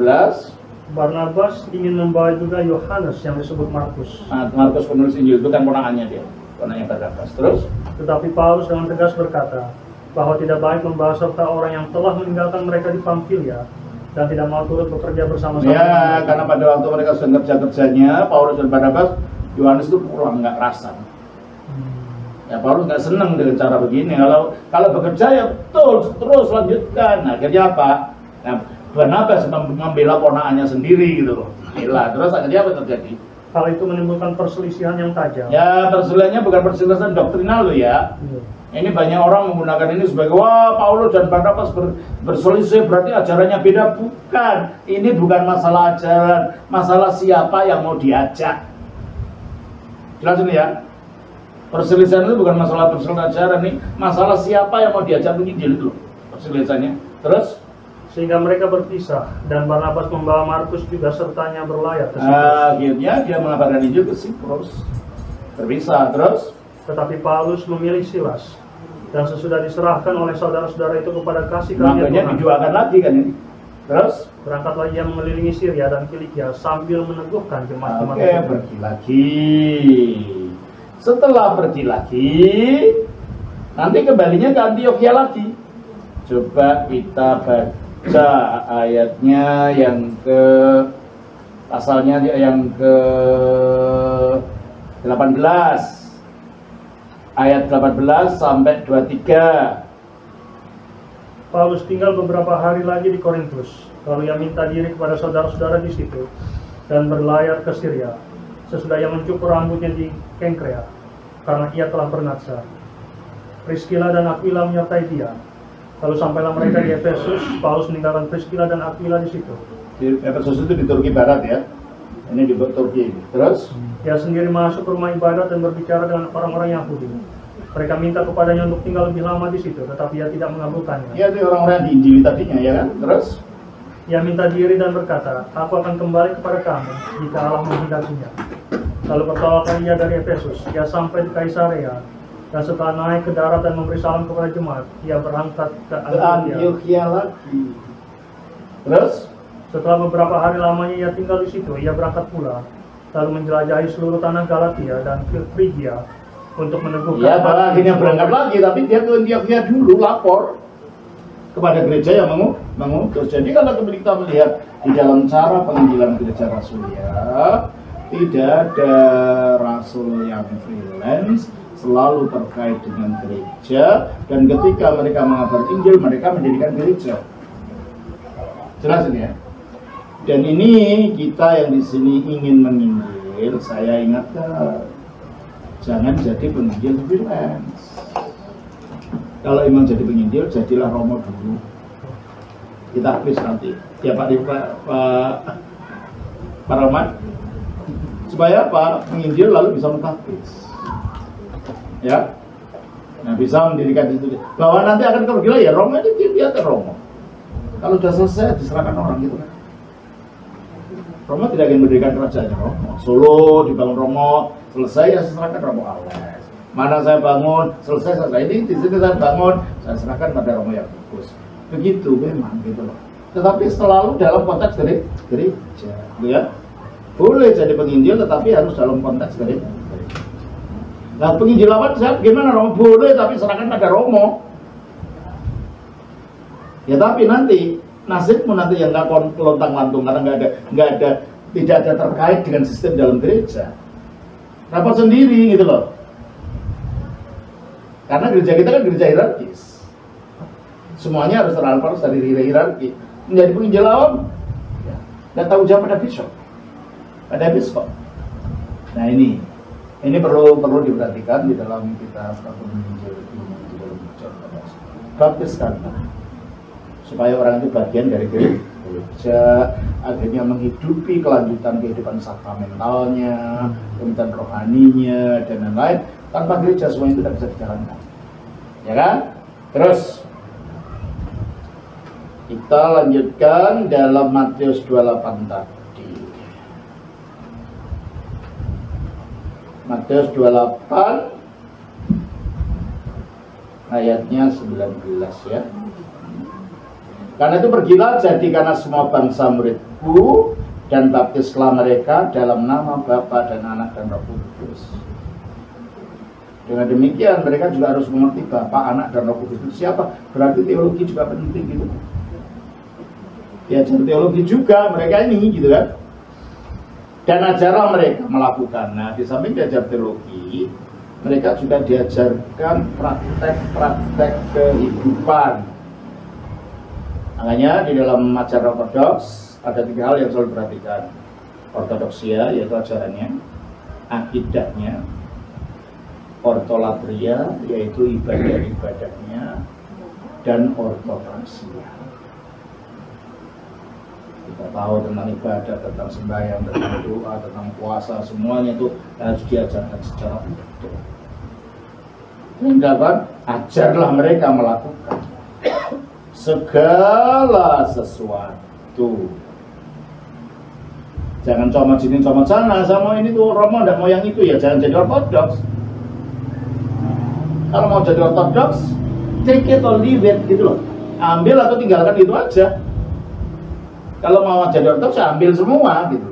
Barnabas ingin membawa juga Yohanes yang disebut Markus. Nah, Markus penulis Injil itu kan ponakannya dia, ponaknya Barnabas. Terus? Tetapi Paulus dengan tegas berkata bahwa tidak baik membawa serta orang yang telah meninggalkan mereka di Pamfilia dan tidak mau turut bekerja bersama-sama. Ya, karena pada waktu mereka sedang kerja-kerjanya, Paulus dan Barnabas, Yohanes itu pulang nggak rasa. Ya Paulus nggak senang dengan cara begini. Kalau bekerja ya terus lanjutkan. Nah, akhirnya apa? Nah, Barnabas membela ponakannya sendiri gitu loh. Bela. Terus akhirnya apa terjadi? Hal itu menimbulkan perselisihan yang tajam. Ya perselisihannya bukan perselisihan doktrinal loh ya. Ini banyak orang menggunakan ini sebagai wah Paulus dan Barnabas berselisih berarti ajarannya beda. Bukan. Ini bukan masalah ajaran, masalah siapa yang mau diajak. Jelas ini ya. Perselisihan itu bukan masalah perselisihan ajaran nih, masalah siapa yang mau diajak menginjil itu perselisihannya. Terus sehingga mereka berpisah dan Barnabas membawa Markus juga sertanya berlayar ke Siprus. Akhirnya dia mengabarkan Injil ke Siprus. Terpisah. Terus tetapi Paulus memilih Silas dan sesudah diserahkan oleh saudara-saudara itu kepada kasih karunia makanya Tuhan, dijualkan lagi kan ini. Terus berangkatlah ia mengelilingi Syria dan Kilikia sambil meneguhkan jemaat-jemaat. Oke, pergi lagi. Setelah pergi lagi, nanti kembalinya ke Antiokhia lagi. Coba kita baca ayatnya yang ke pasalnya yang ke 18. Ayat 18 sampai 23. Paulus tinggal beberapa hari lagi di Korintus. Lalu ia minta diri kepada saudara-saudara di situ dan berlayar ke Syria. Sesudah ia mencukur rambutnya di Kengkrea, karena ia telah bernazar. Priscilla dan Aquila menyertai dia. Lalu sampailah mereka di Efesus. Paulus meninggalkan Priscilla dan Aquila di situ. Di Efesus itu di Turki Barat ya. Ini di Turki. Terus Ia sendiri masuk ke rumah ibadat dan berbicara dengan orang-orang Yahudi. Mereka minta kepadanya untuk tinggal lebih lama di situ, tetapi ia tidak mengabulkannya. ya itu orang-orang yang diinjili tadinya ya kan. Terus Ia minta diri dan berkata, aku akan kembali kepada kamu jika Allah menghendakinya. Lalu bertolaklah ia dari Efesus. Ia sampai di Kaisarea, dan setelah naik ke darat dan memberi salam kepada jemaat, ia berangkat ke Antiokhia lagi. Terus Setelah beberapa hari lamanya ia tinggal di situ, ia berangkat pula, lalu menjelajahi seluruh tanah Galatia dan ke Frigia untuk meneguhkan. ya pada akhirnya berangkat lagi, tapi dia ke Antiokhia dulu lapor kepada gereja yang mengutus. Jadi kalau kita melihat di dalam cara penginjilan gereja Rasulia, tidak ada rasul yang freelance, selalu terkait dengan gereja, dan ketika mereka mengabar Injil, mereka mendirikan gereja. Jelas ini ya. Dan ini kita yang di sini ingin menginjil, saya ingatkan, jangan jadi penginjil freelance. Kalau emang jadi penginjil, jadilah Romo dulu. Kita habis nanti. Ya Pak Rahmat. Supaya apa? Menginjil lalu bisa mentahbis. Ya. Nah bisa mendirikan itu. Bahwa nanti akan ke wilayah Romo, itu dia ke Romo. Kalau sudah selesai diserahkan orang gitu kan. Romo tidak ingin mendirikan kerajaannya Romo. Solo dibangun Romo, selesai ya serahkan Romo Allah. Mana saya bangun, selesai. Ini di sini saya bangun, saya serahkan pada Romo Yakobus. Begitu memang gitu loh. Tetapi selalu dalam konteks gereja, gitu ya. Boleh jadi penginjil, tetapi harus dalam konteks gereja. Nah penginjilan saya gimana Romo? Boleh, tapi serahkan pada Romo. Ya tapi nanti nasibmu nanti yang nggak lontang-lantung karena tidak ada terkait dengan sistem dalam gereja. Rapat sendiri gitu loh. Karena gereja kita kan gereja hierarkis. Semuanya harus terlepas dari hierarki. Menjadi penginjil awam, ya, nggak tahu jawab pada bishop, pada episkop. Nah ini perlu diperhatikan di dalam kita satu menginjil di dalam gereja. Baptiskan, supaya orang itu bagian dari gereja, akhirnya menghidupi kelanjutan kehidupan sakramentalnya, kehidupan rohaninya dan lain-lain. Tanpa gereja semua itu tidak bisa dijalankan, ya kan? Terus kita lanjutkan dalam Matius 28 tadi. Matius 28 ayatnya 19 ya. Karena itu pergilah jadikanlah semua bangsa muridku dan baptislah mereka dalam nama Bapa dan Anak dan Roh Kudus. Dengan demikian mereka juga harus mengerti Bapa, Anak dan Roh Kudus itu siapa. Berarti teologi juga penting gitu. Diajar teologi juga mereka ini gitu kan. Dan ajarlah mereka melakukan. Nah di samping diajar teologi, mereka juga diajarkan praktek-praktek kehidupan. Makanya di dalam ajaran ortodoks ada 3 hal yang selalu diperhatikan. Ortodoksia yaitu ajarannya, akidahnya, ortolatria yaitu ibadah-ibadahnya, dan ortopraxia. Kita tahu tentang ibadah, tentang sembahyang, tentang doa, tentang puasa, semuanya itu harus diajarkan secara utuh. Sehingga ajarlah mereka melakukan segala sesuatu. Jangan comot sini comot sana, sama ini tuh Romo ndak mau yang itu ya, jangan jadi ortodoks. Kalau mau jadi ortodoks, take it or leave it gitu loh. Ambil atau tinggalkan itu aja. Kalau mau jadi ortodoks, ambil semua gitu.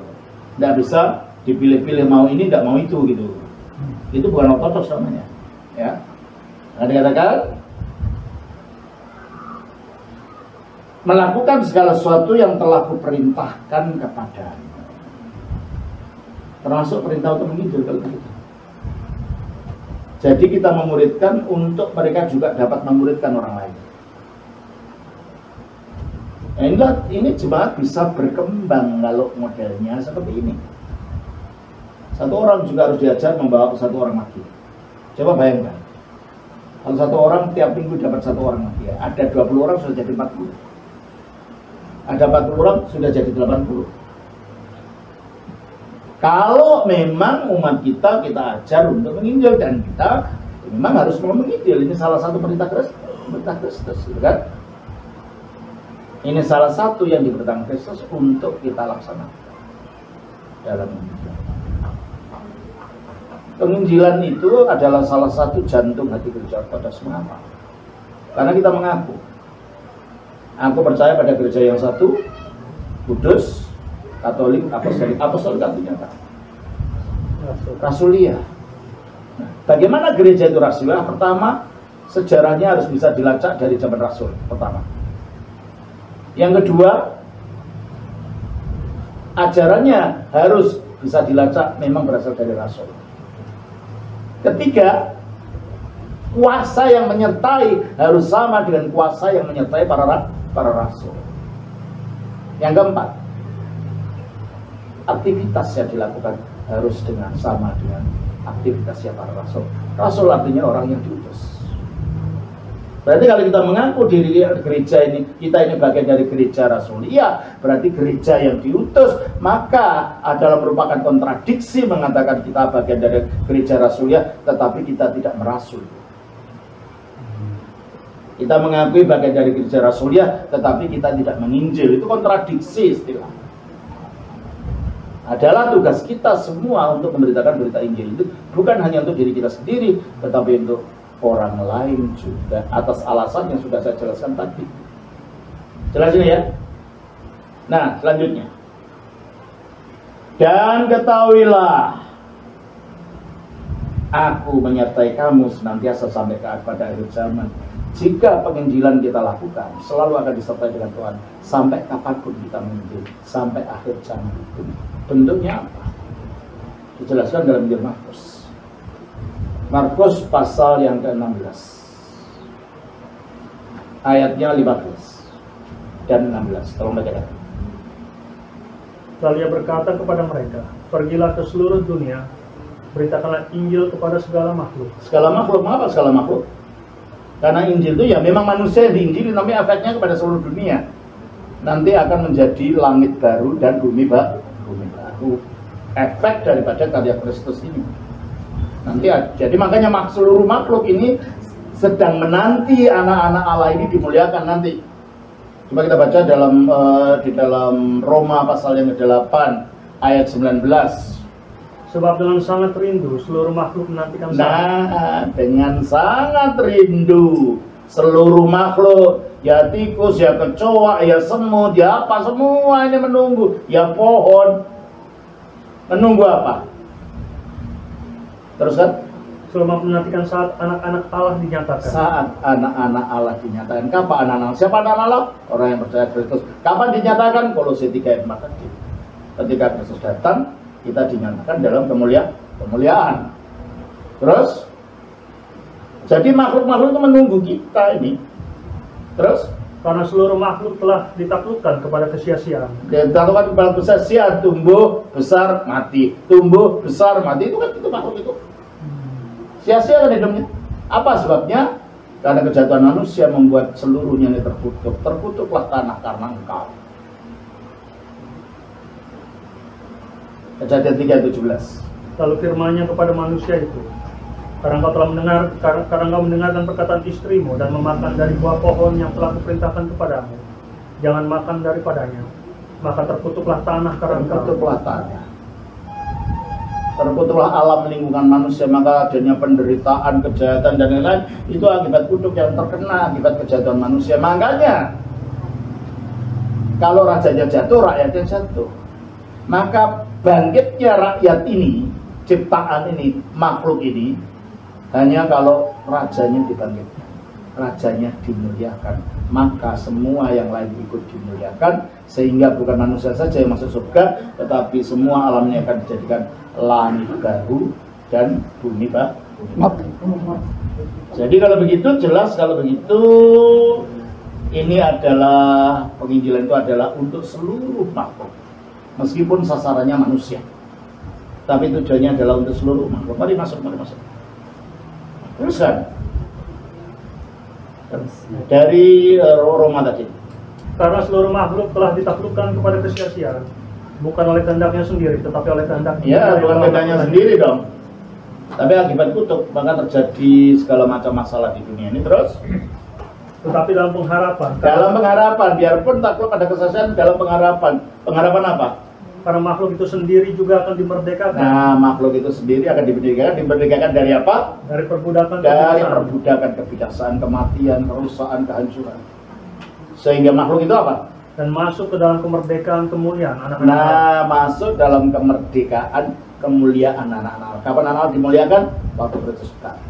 Nggak bisa dipilih-pilih mau ini, nggak mau itu gitu. Itu bukan ortodoks namanya. Ya. Nah, dikatakan melakukan segala sesuatu yang telah kuperintahkan kepadamu. Termasuk perintah untuk menginjil kalau begitu. Jadi kita memuridkan untuk mereka juga dapat memuridkan orang lain. Nah, ini jemaat bisa berkembang kalau modelnya seperti ini. Satu orang juga harus diajar membawa ke satu orang lagi. Coba bayangkan, kalau satu orang tiap minggu dapat satu orang lagi, ada 20 orang sudah jadi 40. Ada 40 orang sudah jadi 80. Kalau memang umat kita ajar untuk menginjil, dan kita memang harus mau menginjil. Ini salah satu perintah Kristus, gitu kan? Ini salah satu yang diperintahkan Kristus untuk kita laksanakan dalam menginjil. Penginjilan itu adalah salah satu jantung hati gereja Ortodoks. Mengapa? Karena kita mengaku, aku percaya pada gereja yang satu, kudus, Katolik, Apostolik. Apostolik artinya apa? Rasulia. Nah, bagaimana gereja itu rasulia? Pertama, sejarahnya harus bisa dilacak dari zaman Rasul. Pertama. Yang kedua, ajarannya harus bisa dilacak memang berasal dari Rasul. Ketiga, kuasa yang menyertai harus sama dengan kuasa yang menyertai para rasul. Yang keempat, aktivitas yang dilakukan harus sama dengan aktivitasnya para rasul. Rasul artinya orang yang diutus. Berarti kalau kita mengaku diri gereja ini, kita ini bagian dari gereja rasulia, berarti gereja yang diutus, maka adalah merupakan kontradiksi mengatakan kita bagian dari gereja rasulia, tetapi kita tidak merasul. Kita mengakui bagian dari gereja rasulia, tetapi kita tidak menginjil. Itu kontradiksi istilah. Adalah tugas kita semua untuk memberitakan berita Injil itu bukan hanya untuk diri kita sendiri, tetapi untuk orang lain juga, atas alasan yang sudah saya jelaskan tadi. Jelas ini ya? Nah, selanjutnya. Dan ketahuilah Aku menyertai kamu senantiasa sampai pada akhir zaman. Jika penginjilan kita lakukan, selalu akan disertai dengan Tuhan. Sampai kapanpun kita menginjil, sampai akhir zaman itu. Bentuknya apa? Dijelaskan dalam Injil Markus. Markus pasal yang ke-16. Ayatnya 15 dan 16. Tolong bacakan. Lalu ia berkata kepada mereka, pergilah ke seluruh dunia, beritakanlah Injil kepada segala makhluk. Segala makhluk, mengapa segala makhluk? Karena Injil itu ya memang manusia yang diinjili, tapi efeknya kepada seluruh dunia. Nanti akan menjadi langit baru dan bumi baru. Efek daripada karya Kristus ini. Nanti jadi makanya seluruh makhluk ini sedang menanti anak-anak Allah ini dimuliakan nanti. Coba kita baca di dalam Roma pasal yang ke-8 ayat 19. Sebab dengan sangat rindu seluruh makhluk menantikan dengan sangat rindu seluruh makhluk, ya tikus, ya kecoa, ya semut, ya apa, semua ini menunggu, ya pohon. Menunggu apa? Teruskan. Selama menantikan saat anak-anak Allah dinyatakan. Saat anak-anak Allah dinyatakan. Kapan anak-anak? Siapa anak-anak Allah? Orang yang percaya Kristus. Kapan dinyatakan? Kolose 3 ayat 4 tadi. Ketika Kristus datang, kita dinyatakan dalam kemuliaan. Terus, jadi makhluk-makhluk itu menunggu kita ini. Terus, karena seluruh makhluk telah ditaklukkan kepada kesia-siaan. Ditaklukkan kepada kesia-siaan, tumbuh, besar, mati. Tumbuh, besar, mati. Itu kan itu makhluk itu. Sia-sia kan hidupnya. Apa sebabnya? Karena kejatuhan manusia membuat seluruhnya ini terkutuk. Terkutuklah tanah karena engkau. Kejadian 3:17. Lalu firman-Nya kepada manusia itu, karena engkau mendengarkan perkataan istrimu dan memakan dari buah pohon yang telah kuperintahkan kepadamu, jangan makan daripadanya, maka terkutuklah tanah karena engkau. Terkutuklah tanah. Terkutuklah alam lingkungan manusia, maka adanya penderitaan, kejahatan dan lain-lain itu akibat kutuk yang terkena akibat kejahatan manusia. Makanya kalau rajanya jatuh, rakyatnya jatuh. Maka bangkitnya rakyat ini, ciptaan ini, makhluk ini, hanya kalau rajanya dibangkitkan, rajanya dimuliakan, maka semua yang lain ikut dimuliakan, sehingga bukan manusia saja yang masuk surga, tetapi semua alamnya akan dijadikan langit baru dan bumi baru. Jadi kalau begitu jelas, kalau begitu ini adalah penginjilan itu adalah untuk seluruh makhluk, meskipun sasarannya manusia, tapi tujuannya adalah untuk seluruh makhluk. Mari masuk. Teruskan dari Roma tadi. Karena seluruh makhluk telah ditaklukkan kepada kesia-siaan, bukan oleh kehendaknya sendiri, tetapi oleh kehendaknya. Ya, bukan kehendaknya sendiri dong. Tapi akibat kutuk, maka terjadi segala macam masalah di dunia ini. Terus? Tetapi dalam pengharapan. Dalam pengharapan, biarpun takluk pada kesaksian, dalam pengharapan. Pengharapan apa? Karena makhluk itu sendiri juga akan dimerdekakan. Nah, makhluk itu sendiri akan dimerdekakan. Dimerdekakan dari apa? Dari perbudakan kebiasaan, kematian, kerusakan, kehancuran. Sehingga makhluk itu apa? Dan masuk ke dalam kemerdekaan kemuliaan anak-anak. Nah, masuk dalam kemerdekaan kemuliaan anak-anak. Kapan anak dimuliakan? Waktu Kristus datang.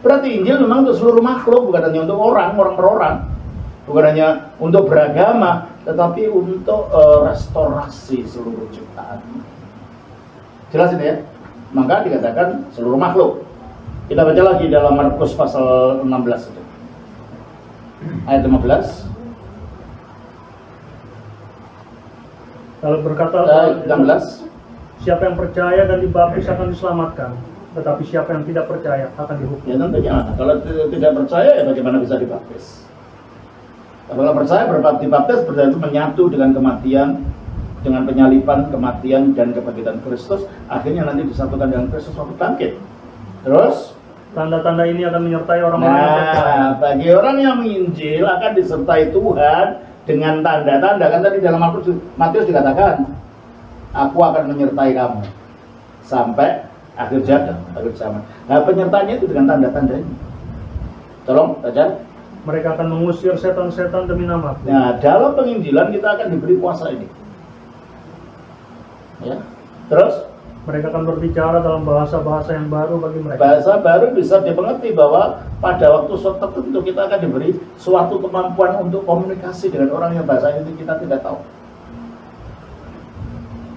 Berarti Injil memang untuk seluruh makhluk, bukan hanya untuk orang per orang, bukan hanya untuk beragama, tetapi untuk restorasi seluruh ciptaan. Jelas ini ya? Maka dikatakan seluruh makhluk. Kita baca lagi dalam Markus pasal 16 itu. Ayat 15. Lalu berkata 16. Siapa yang percaya dan dibaptis akan diselamatkan, tetapi siapa yang tidak percaya akan dihukum. Ya tentunya, kalau tidak percaya ya bagaimana bisa dibaptis? Kalau percaya dibaptis berarti itu menyatu dengan kematian, dengan penyaliban, kematian dan kebangkitan Kristus, akhirnya nanti disatukan dengan Kristus waktu bangkit. Terus tanda-tanda ini akan menyertai orang-orang yang percaya. Bagi orang yang menginjil akan disertai Tuhan dengan tanda-tanda. Kan tadi dalam Matius dikatakan, aku akan menyertai kamu sampai akhir zaman. Nah, penyertaannya itu dengan tanda-tandanya. Tolong baca. Mereka akan mengusir setan-setan demi namaku. Nah, dalam penginjilan kita akan diberi kuasa ini. Ya. Terus Mereka akan berbicara dalam bahasa-bahasa yang baru bagi mereka. Bahasa baru bisa dimengerti bahwa pada waktu tertentu kita akan diberi suatu kemampuan untuk komunikasi dengan orang yang bahasa itu kita tidak tahu.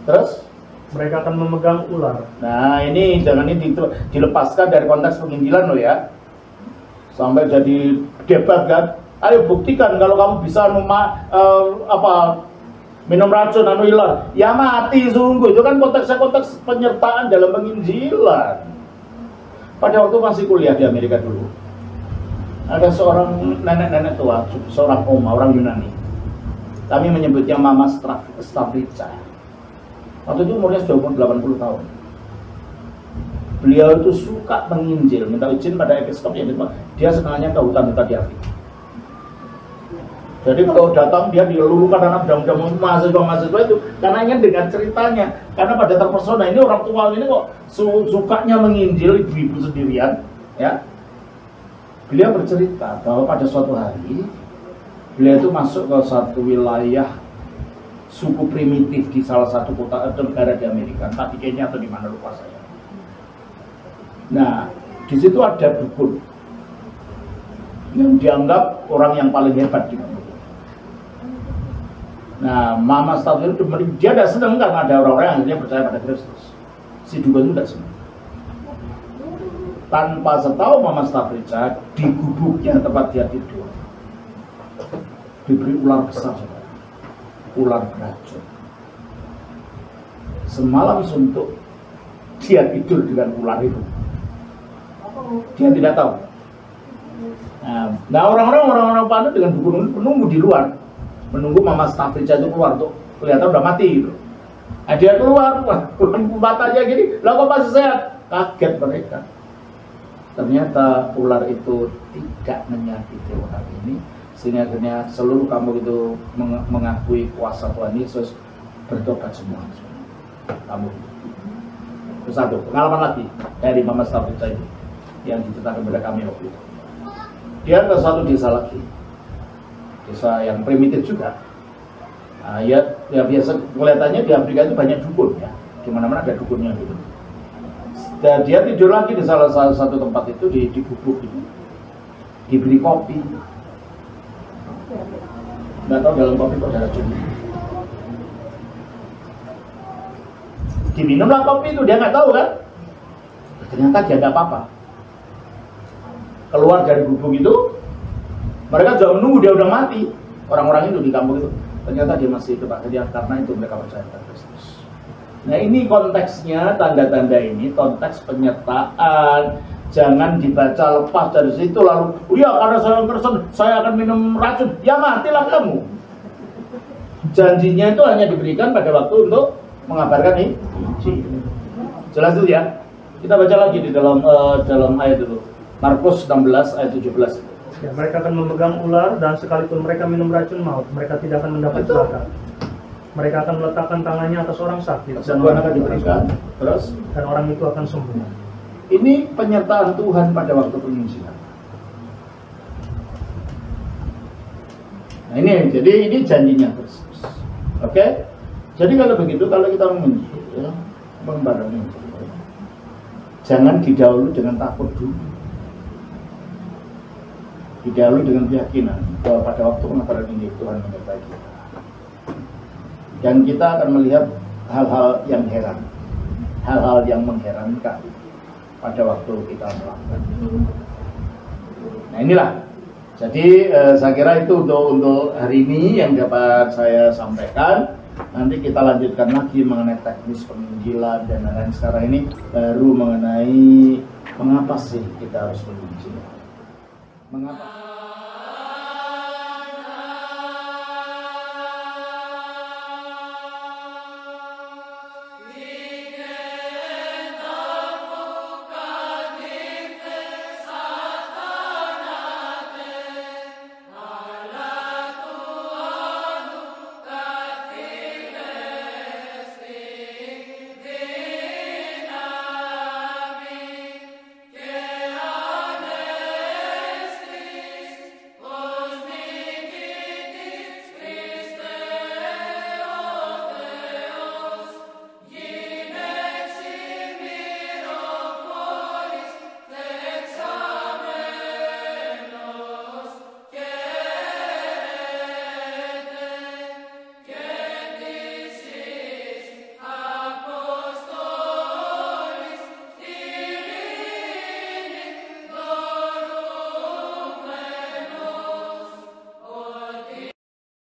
Terus? Mereka akan memegang ular. Nah ini jangan ini dilepaskan dari konteks penginjilan loh ya. Sampai jadi debat kan. Ayo buktikan kalau kamu bisa minum racun hilang, ya mati sungguh. Itu kan konteks penyertaan dalam penginjilan. Pada waktu masih kuliah di Amerika dulu, ada seorang nenek-nenek tua, seorang oma, orang Yunani. Kami menyebutnya Mama Stavrica. Waktu itu umurnya sudah umur 80 tahun. Beliau itu suka menginjil, minta izin pada episkop yang dia senangnya ke hutan-hutan di Afrika. Jadi kalau datang dia dilulukan anak muda-muda mahasiswa itu karena ingin dengan ceritanya, karena pada terpesona ini orang tua ini kok sukanya menginjil ibu-ibu sendirian, ya. Beliau bercerita bahwa pada suatu hari beliau itu masuk ke satu wilayah suku primitif di salah satu kota atau negara di Amerika, entah di Kenya atau di mana lupa saya. Nah, di situ ada dukun yang dianggap orang yang paling hebat di mana. Nah, Mama Stavrica dia tidak senang karena ada orang-orang yang akhirnya percaya pada Kristus. Si dukun itu tidak senang. Tanpa setahu Mama Stavrica, di gubuknya tempat dia tidur diberi ular besar, ular beracun. Semalam suntuk, dia tidur dengan ular itu. Dia tidak tahu. Nah orang-orang panut dengan dukun menunggu di luar, menunggu Mama Stavrica itu keluar tuh, kelihatan udah mati gitu. Nah, dia keluar, matanya gini, lah kok masih sehat? Kaget mereka. Ternyata ular itu tidak menyakiti orang ini, sehingga akhirnya seluruh kampung itu mengakui kuasa Tuhan Yesus, bertobat semua. Kampung. Itu satu pengalaman lagi dari Mama Stavrica itu yang diceritakan kepada kami waktu itu. Dia ke satu desa lagi, desa yang primitif juga. Nah, ya biasa kelihatannya di Afrika itu banyak dukun ya, di mana-mana ada dukunnya gitu. Dan dia tidur lagi di salah satu tempat itu di gubuk itu, diberi kopi. Nggak tahu dalam kopi kok ada racun. Diminumlah kopi itu, dia nggak tahu kan. Ternyata dia nggak apa-apa. Keluar dari gubuk itu, mereka juga menunggu dia udah mati. Orang-orang itu di kampung itu, ternyata dia masih hidup. Karena itu mereka percaya pada Kristus. Nah ini konteksnya, tanda-tanda ini konteks penyertaan. Jangan dibaca lepas dari situ lalu, oh ya karena saya Kristen, saya akan minum racun. Ya matilah kamu. Janjinya itu hanya diberikan pada waktu untuk mengabarkan ini. Jelas dulu ya. Kita baca lagi di dalam ayat dulu. Markus 16 ayat 17. Ya, mereka akan memegang ular dan sekalipun mereka minum racun maut, mereka tidak akan mendapat celaka. Mereka akan meletakkan tangannya atas orang sakit dan Kesembuhan akan diberikan. Terus dan orang itu akan sembuh. ini penyertaan Tuhan pada waktu penginjilan. Nah ini janjinya Kristus. Oke? Jadi kalau begitu, kalau kita menginjil, ya, membarengi, jangan didahului dengan takut dulu. Didahului dengan keyakinan bahwa pada waktu pengabaran Injil Tuhan menyertai kita. Dan kita akan melihat hal-hal yang heran, hal-hal yang mengherankan pada waktu kita melakukan. Nah inilah. Jadi saya kira itu untuk hari ini yang dapat saya sampaikan. Nanti kita lanjutkan lagi mengenai teknis penginjilan dan lain-lain. Sekarang ini baru mengenai mengapa sih kita harus menginjil. Mengapa?